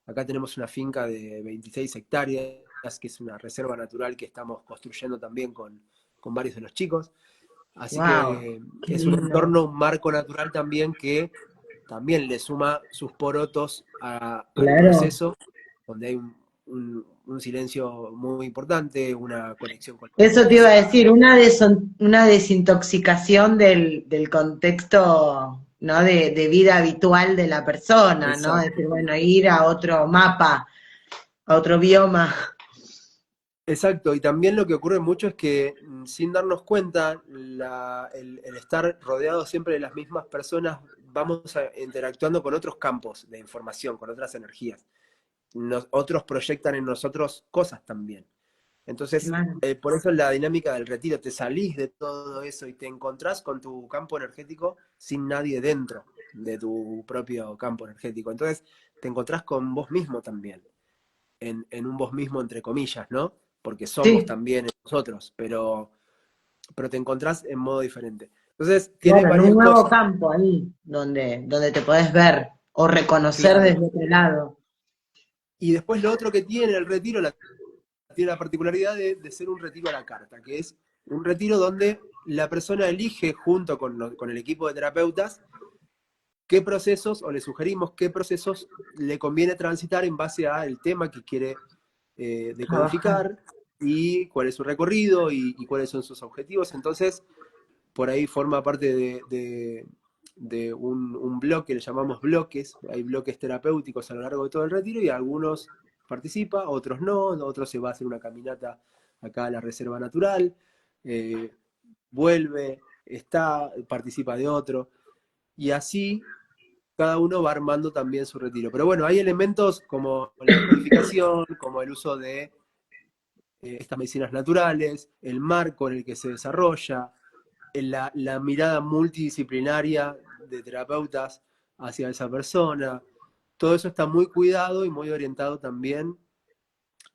[SPEAKER 2] Acá tenemos una finca de 26 hectáreas, que es una reserva natural que estamos construyendo también con varios de los chicos. Así
[SPEAKER 1] Wow.
[SPEAKER 2] que
[SPEAKER 1] Qué
[SPEAKER 2] es un
[SPEAKER 1] lindo.
[SPEAKER 2] entorno, un marco natural también que también le suma sus porotos al
[SPEAKER 1] Claro.
[SPEAKER 2] proceso, donde hay un silencio muy importante, una conexión con la
[SPEAKER 1] Eso te iba a
[SPEAKER 2] naturaleza.
[SPEAKER 1] decir, una desintoxicación del contexto, ¿no? De vida habitual de la persona, ¿no? Es
[SPEAKER 2] Exacto.
[SPEAKER 1] decir, bueno, ir a otro mapa, a otro bioma.
[SPEAKER 2] Exacto, y también lo que ocurre mucho es que sin darnos cuenta, el estar rodeado siempre de las mismas personas, interactuando con otros campos de información, con otras energías. Otros proyectan en nosotros cosas también. Entonces,
[SPEAKER 1] Claro.
[SPEAKER 2] por eso la dinámica del retiro, te salís de todo eso y te encontrás con tu campo energético sin nadie dentro de tu propio campo energético. Entonces, te encontrás con vos mismo también, en un vos mismo entre comillas, ¿no? Porque somos
[SPEAKER 1] Sí,
[SPEAKER 2] también nosotros, pero te encontrás en modo diferente. Entonces, tiene
[SPEAKER 1] claro, en un
[SPEAKER 2] varias
[SPEAKER 1] nuevo
[SPEAKER 2] cosas,
[SPEAKER 1] campo ahí, donde te podés ver o reconocer
[SPEAKER 2] claro.
[SPEAKER 1] desde otro lado.
[SPEAKER 2] Y después lo otro que tiene el retiro, tiene la particularidad de ser un retiro a la carta, que es un retiro donde la persona elige junto con el equipo de terapeutas qué procesos, o le sugerimos qué procesos le conviene transitar en base al tema que quiere
[SPEAKER 1] Trabajar.
[SPEAKER 2] decodificar y cuál es su recorrido y cuáles son sus objetivos. Entonces, por ahí forma parte de un bloque que le llamamos bloques. Hay bloques terapéuticos a lo largo de todo el retiro y algunos participa, otros no, otros se va a hacer una caminata acá a la reserva natural, eh, vuelve, participa de otro, y así cada uno va armando también su retiro. Pero bueno, hay elementos como la decodificación, como el uso de estas medicinas naturales, el marco en el que se desarrolla, la mirada multidisciplinaria de terapeutas hacia esa persona. Todo eso está muy cuidado y muy orientado también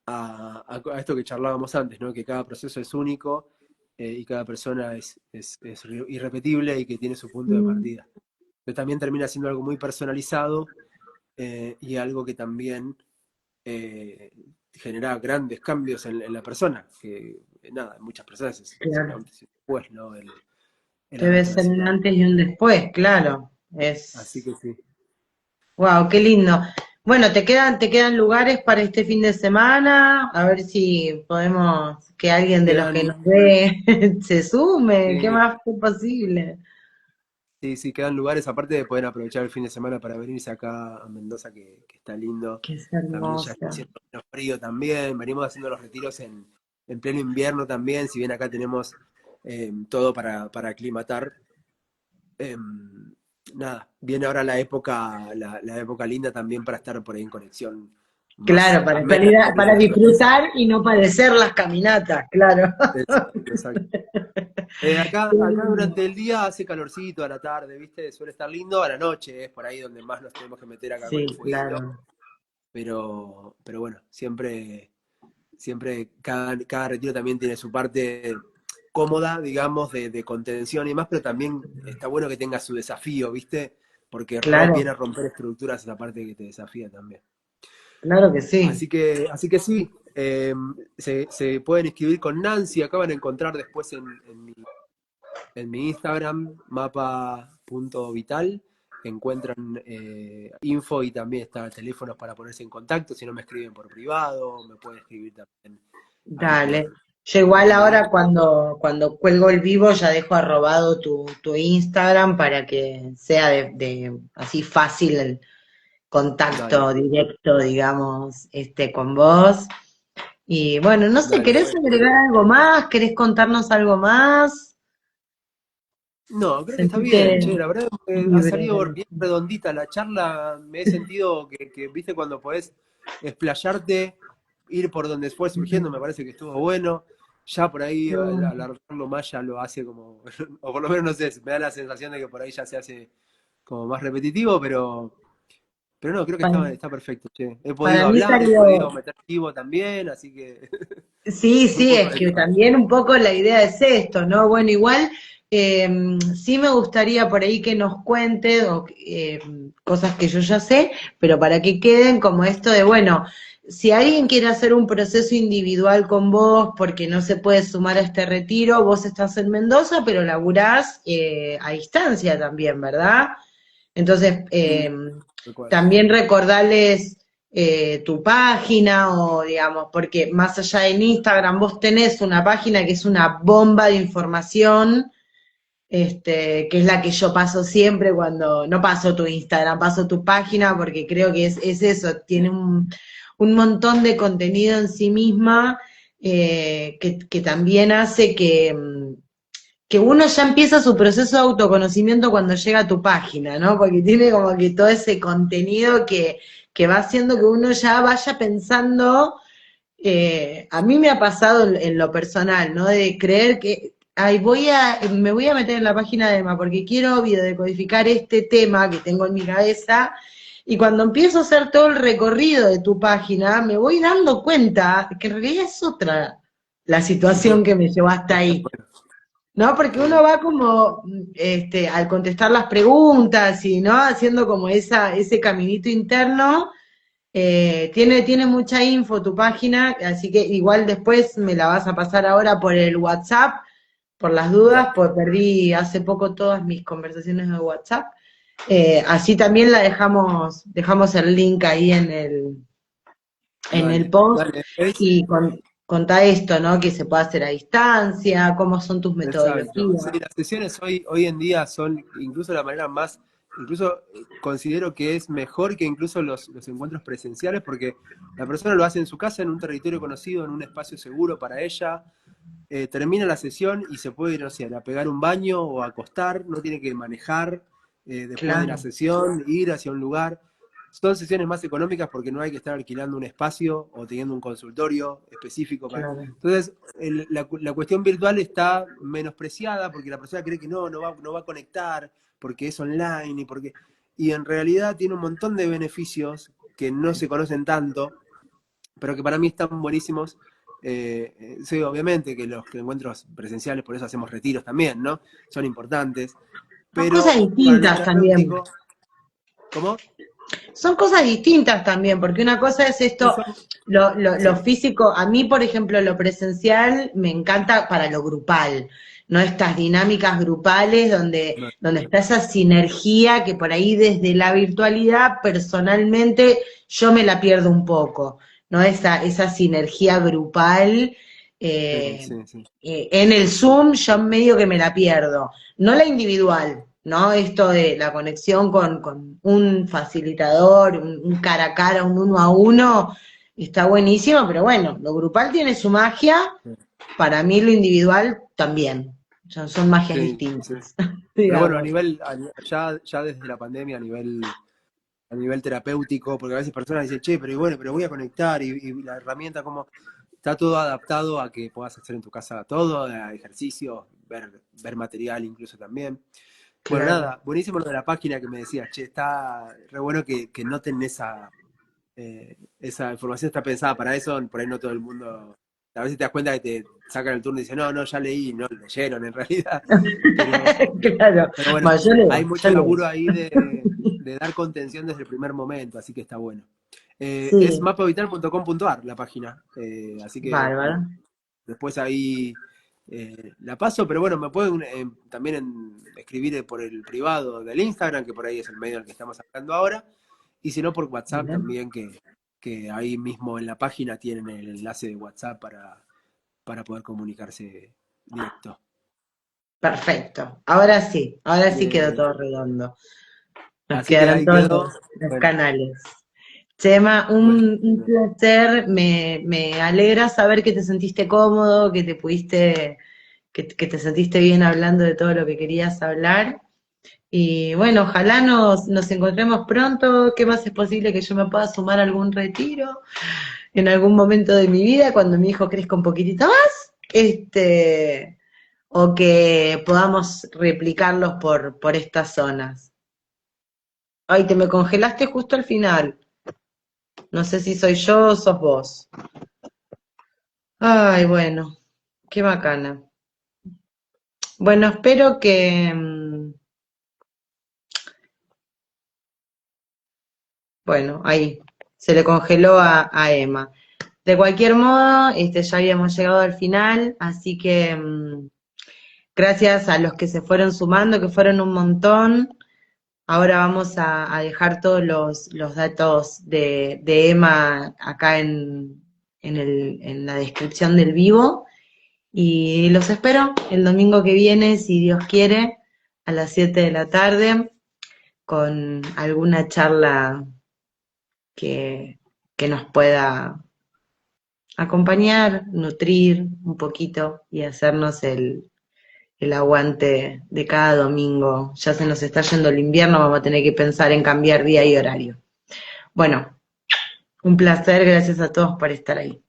[SPEAKER 2] a esto que charlábamos antes, ¿no? Que cada proceso es único y cada persona es irrepetible y que tiene su punto de
[SPEAKER 1] Mm.
[SPEAKER 2] partida. Pero también termina siendo algo muy personalizado y algo que también eh, genera grandes cambios en la persona, que nada, en muchas personas es un
[SPEAKER 1] Claro.
[SPEAKER 2] antes y un después, ¿no? El
[SPEAKER 1] Debe
[SPEAKER 2] haber
[SPEAKER 1] ser un
[SPEAKER 2] transitado.
[SPEAKER 1] antes y un después, claro.
[SPEAKER 2] Así
[SPEAKER 1] Es,
[SPEAKER 2] que sí.
[SPEAKER 1] wow, qué lindo. Bueno, te quedan lugares para este fin de semana, a ver si podemos que alguien de los que
[SPEAKER 2] Quedan,
[SPEAKER 1] nos ve se sume, ¿qué
[SPEAKER 2] sí,
[SPEAKER 1] más es posible?
[SPEAKER 2] sí, sí, quedan lugares, aparte de poder aprovechar el fin de semana para venirse acá a Mendoza, que está lindo.
[SPEAKER 1] Que es
[SPEAKER 2] También ya está
[SPEAKER 1] hermosa.
[SPEAKER 2] haciendo menos frío también. Venimos haciendo los retiros en pleno invierno también, si bien acá tenemos todo para aclimatar. Nada, viene ahora la época linda también para estar por ahí en conexión más
[SPEAKER 1] Claro, para
[SPEAKER 2] amena
[SPEAKER 1] salir
[SPEAKER 2] con la
[SPEAKER 1] para
[SPEAKER 2] naturaleza.
[SPEAKER 1] disfrutar y no padecer las caminatas, claro.
[SPEAKER 2] Exacto, exacto.
[SPEAKER 1] Qué
[SPEAKER 2] Acá
[SPEAKER 1] lindo.
[SPEAKER 2] durante el día hace calorcito, a la tarde, ¿viste? Suele estar lindo, a la noche es por ahí donde más nos tenemos que meter acá con el
[SPEAKER 1] Sí,
[SPEAKER 2] fueguito,
[SPEAKER 1] claro.
[SPEAKER 2] pero bueno, siempre cada retiro también tiene su parte cómoda, digamos, de contención y demás, pero también está bueno que tenga su desafío, ¿viste? Porque
[SPEAKER 1] Claro,
[SPEAKER 2] viene a romper estructuras esa parte que te desafía también.
[SPEAKER 1] claro que sí.
[SPEAKER 2] Así que sí, se pueden inscribir con Nancy, acá van a encontrar después en mi Instagram, mapa.vital, encuentran info y también está teléfonos para ponerse en contacto, si no me escriben por privado, me pueden escribir también ahí
[SPEAKER 1] Dale. Yo igual
[SPEAKER 2] por
[SPEAKER 1] ahora
[SPEAKER 2] Instagram.
[SPEAKER 1] cuando cuelgo el vivo ya dejo arrobado tu Instagram para que sea de así fácil el
[SPEAKER 2] Dale,
[SPEAKER 1] contacto directo, digamos, con vos. Y bueno, no sé,
[SPEAKER 2] dale,
[SPEAKER 1] ¿querés
[SPEAKER 2] bueno.
[SPEAKER 1] agregar algo más? ¿Querés contarnos algo más?
[SPEAKER 2] No, creo que está
[SPEAKER 1] Sentite
[SPEAKER 2] bien, che, la verdad ha
[SPEAKER 1] libre
[SPEAKER 2] salido
[SPEAKER 1] de...
[SPEAKER 2] bien redondita la charla, me he sentido viste, cuando podés explayarte, ir por donde fue surgiendo, me parece que estuvo bueno, ya por ahí al alargarlo más ya lo hace como, o por lo menos no sé, me da la sensación de que por ahí ya se hace como más repetitivo, pero no, creo que
[SPEAKER 1] Para,
[SPEAKER 2] está perfecto, che. He
[SPEAKER 1] para
[SPEAKER 2] podido
[SPEAKER 1] mí
[SPEAKER 2] hablar, he podido
[SPEAKER 1] salió...
[SPEAKER 2] meter vivo también, así que
[SPEAKER 1] Sí,
[SPEAKER 2] un
[SPEAKER 1] sí,
[SPEAKER 2] poco
[SPEAKER 1] es
[SPEAKER 2] de
[SPEAKER 1] que
[SPEAKER 2] todo.
[SPEAKER 1] también un poco la idea es esto, ¿no? Bueno, igual sí me gustaría por ahí que nos cuente cosas que yo ya sé, pero para que queden como esto de, bueno, si alguien quiere hacer un proceso individual con vos porque no se puede sumar a este retiro, vos estás en Mendoza, pero laburás a distancia también, ¿verdad? Entonces,
[SPEAKER 2] Sí, tal cual.
[SPEAKER 1] también recordarles tu página o, digamos, porque más allá de Instagram, vos tenés una página que es una bomba de información, que es la que yo paso siempre cuando, no paso tu Instagram, paso tu página porque creo que es eso, tiene un montón de contenido en sí misma que también hace que uno ya empieza su proceso de autoconocimiento cuando llega a tu página, ¿no? Porque tiene como que todo ese contenido que va haciendo que uno ya vaya pensando, a mí me ha pasado en lo personal, ¿no? De creer que, ay, me voy a meter en la página de Emma porque quiero biodecodificar este tema que tengo en mi cabeza, y cuando empiezo a hacer todo el recorrido de tu página, me voy dando cuenta que en realidad es otra la situación que me llevó hasta ahí.
[SPEAKER 2] Bueno,
[SPEAKER 1] ¿No? Porque
[SPEAKER 2] muy
[SPEAKER 1] uno
[SPEAKER 2] bien.
[SPEAKER 1] va como, al contestar las preguntas y, ¿no? Haciendo como ese caminito interno. Tiene mucha info tu página, así que igual después me la vas a pasar ahora por el WhatsApp, por las dudas,
[SPEAKER 2] Dale,
[SPEAKER 1] pues perdí hace poco todas mis conversaciones de WhatsApp. Así también dejamos el link ahí en el
[SPEAKER 2] dale,
[SPEAKER 1] post,
[SPEAKER 2] dale. ¿Ves?
[SPEAKER 1] y contá esto, ¿no? Que se puede hacer a distancia, cómo son tus
[SPEAKER 2] Exacto.
[SPEAKER 1] metodologías.
[SPEAKER 2] Sí, las sesiones hoy en día son incluso la manera más, incluso considero que es mejor que incluso los encuentros presenciales porque la persona lo hace en su casa, en un territorio conocido, en un espacio seguro para ella, termina la sesión y se puede ir, no sé, a pegar un baño o a acostar, no tiene que manejar después de la
[SPEAKER 1] Claro,
[SPEAKER 2] sesión, ir hacia un lugar. Son sesiones más económicas porque no hay que estar alquilando un espacio o teniendo un consultorio específico para...
[SPEAKER 1] claro,
[SPEAKER 2] Entonces, la cuestión virtual está menospreciada porque la persona cree que no va a conectar, porque es online y en realidad tiene un montón de beneficios que no se conocen tanto, pero que para mí están buenísimos. Sí, obviamente que los encuentros presenciales, por eso hacemos retiros también, ¿no? Son importantes,
[SPEAKER 1] son cosas
[SPEAKER 2] pero para lo
[SPEAKER 1] distintas también.
[SPEAKER 2] terapéutico, ¿cómo?
[SPEAKER 1] Son cosas distintas también, porque una cosa es
[SPEAKER 2] Sí,
[SPEAKER 1] esto,
[SPEAKER 2] son,
[SPEAKER 1] lo
[SPEAKER 2] sí,
[SPEAKER 1] físico. A mí, por ejemplo, lo presencial me encanta para lo grupal, ¿no? Estas dinámicas grupales
[SPEAKER 2] no,
[SPEAKER 1] donde está esa sinergia que por ahí desde la virtualidad, personalmente, yo me la pierdo un poco, ¿no? Esa sinergia grupal.
[SPEAKER 2] sí,
[SPEAKER 1] eh,
[SPEAKER 2] sí, sí.
[SPEAKER 1] en el Zoom yo medio que me la pierdo, no la individual, ¿no? Esto de la conexión con un facilitador, un cara a cara, un uno a uno, está buenísimo, pero bueno, lo grupal tiene su magia, para mí lo individual también, son magias
[SPEAKER 2] Sí, sí.
[SPEAKER 1] distintas,
[SPEAKER 2] Pero bueno,
[SPEAKER 1] digamos.
[SPEAKER 2] ya desde la pandemia, a nivel terapéutico, porque a veces personas dicen, che, pero y bueno, pero voy a conectar y la herramienta como está todo adaptado a que puedas hacer en tu casa todo, a ejercicios, ver material incluso también. Bueno,
[SPEAKER 1] Claro.
[SPEAKER 2] nada, buenísimo lo de la página que me decías, che, está re bueno que noten esa información, está pensada para eso, por ahí no todo el mundo, a veces te das cuenta que te sacan el turno y dicen, no, no, ya leí, no leyeron en realidad, pero,
[SPEAKER 1] Claro,
[SPEAKER 2] pero bueno,
[SPEAKER 1] bueno,
[SPEAKER 2] hay
[SPEAKER 1] yo
[SPEAKER 2] mucho
[SPEAKER 1] leo.
[SPEAKER 2] laburo ahí de dar contención desde el primer momento, así que está bueno. Es
[SPEAKER 1] Sí,
[SPEAKER 2] mapavital.com.ar la página, así que
[SPEAKER 1] bárbaro.
[SPEAKER 2] después ahí la paso, pero bueno, me pueden también escribir por el privado del Instagram, que por ahí es el medio en el que estamos hablando ahora, y si no por WhatsApp
[SPEAKER 1] Bien.
[SPEAKER 2] también, que ahí mismo en la página tienen el enlace de WhatsApp para poder comunicarse directo.
[SPEAKER 1] Perfecto. Ahora sí quedó
[SPEAKER 2] Eh,
[SPEAKER 1] todo redondo. Nos
[SPEAKER 2] así que
[SPEAKER 1] quedarán
[SPEAKER 2] ahí
[SPEAKER 1] todos
[SPEAKER 2] quedó.
[SPEAKER 1] los
[SPEAKER 2] Bueno,
[SPEAKER 1] canales. Chema,
[SPEAKER 2] bueno,
[SPEAKER 1] un placer. Me alegra saber que te sentiste cómodo, que te sentiste bien hablando de todo lo que querías hablar. Y bueno, ojalá nos encontremos pronto. ¿Qué más es posible que yo me pueda sumar a algún retiro en algún momento de mi vida cuando mi hijo crezca un poquitito más? O que podamos replicarlos por estas zonas. Ay, te me congelaste justo al final. No sé si soy yo o sos vos. Ay, bueno, qué bacana. Bueno, espero que, bueno, ahí, se le congeló a Emma. De cualquier modo, ya habíamos llegado al final, así que gracias a los que se fueron sumando, que fueron un montón. Ahora vamos a dejar todos los datos de Emma acá en la descripción del vivo y los espero el domingo que viene, si Dios quiere, a las 7 de la tarde, con alguna charla que, que nos pueda acompañar, nutrir un poquito y hacernos el aguante de cada domingo. Ya se nos está yendo el invierno, vamos a tener que pensar en cambiar día y horario. Bueno, un placer, gracias a todos por estar ahí.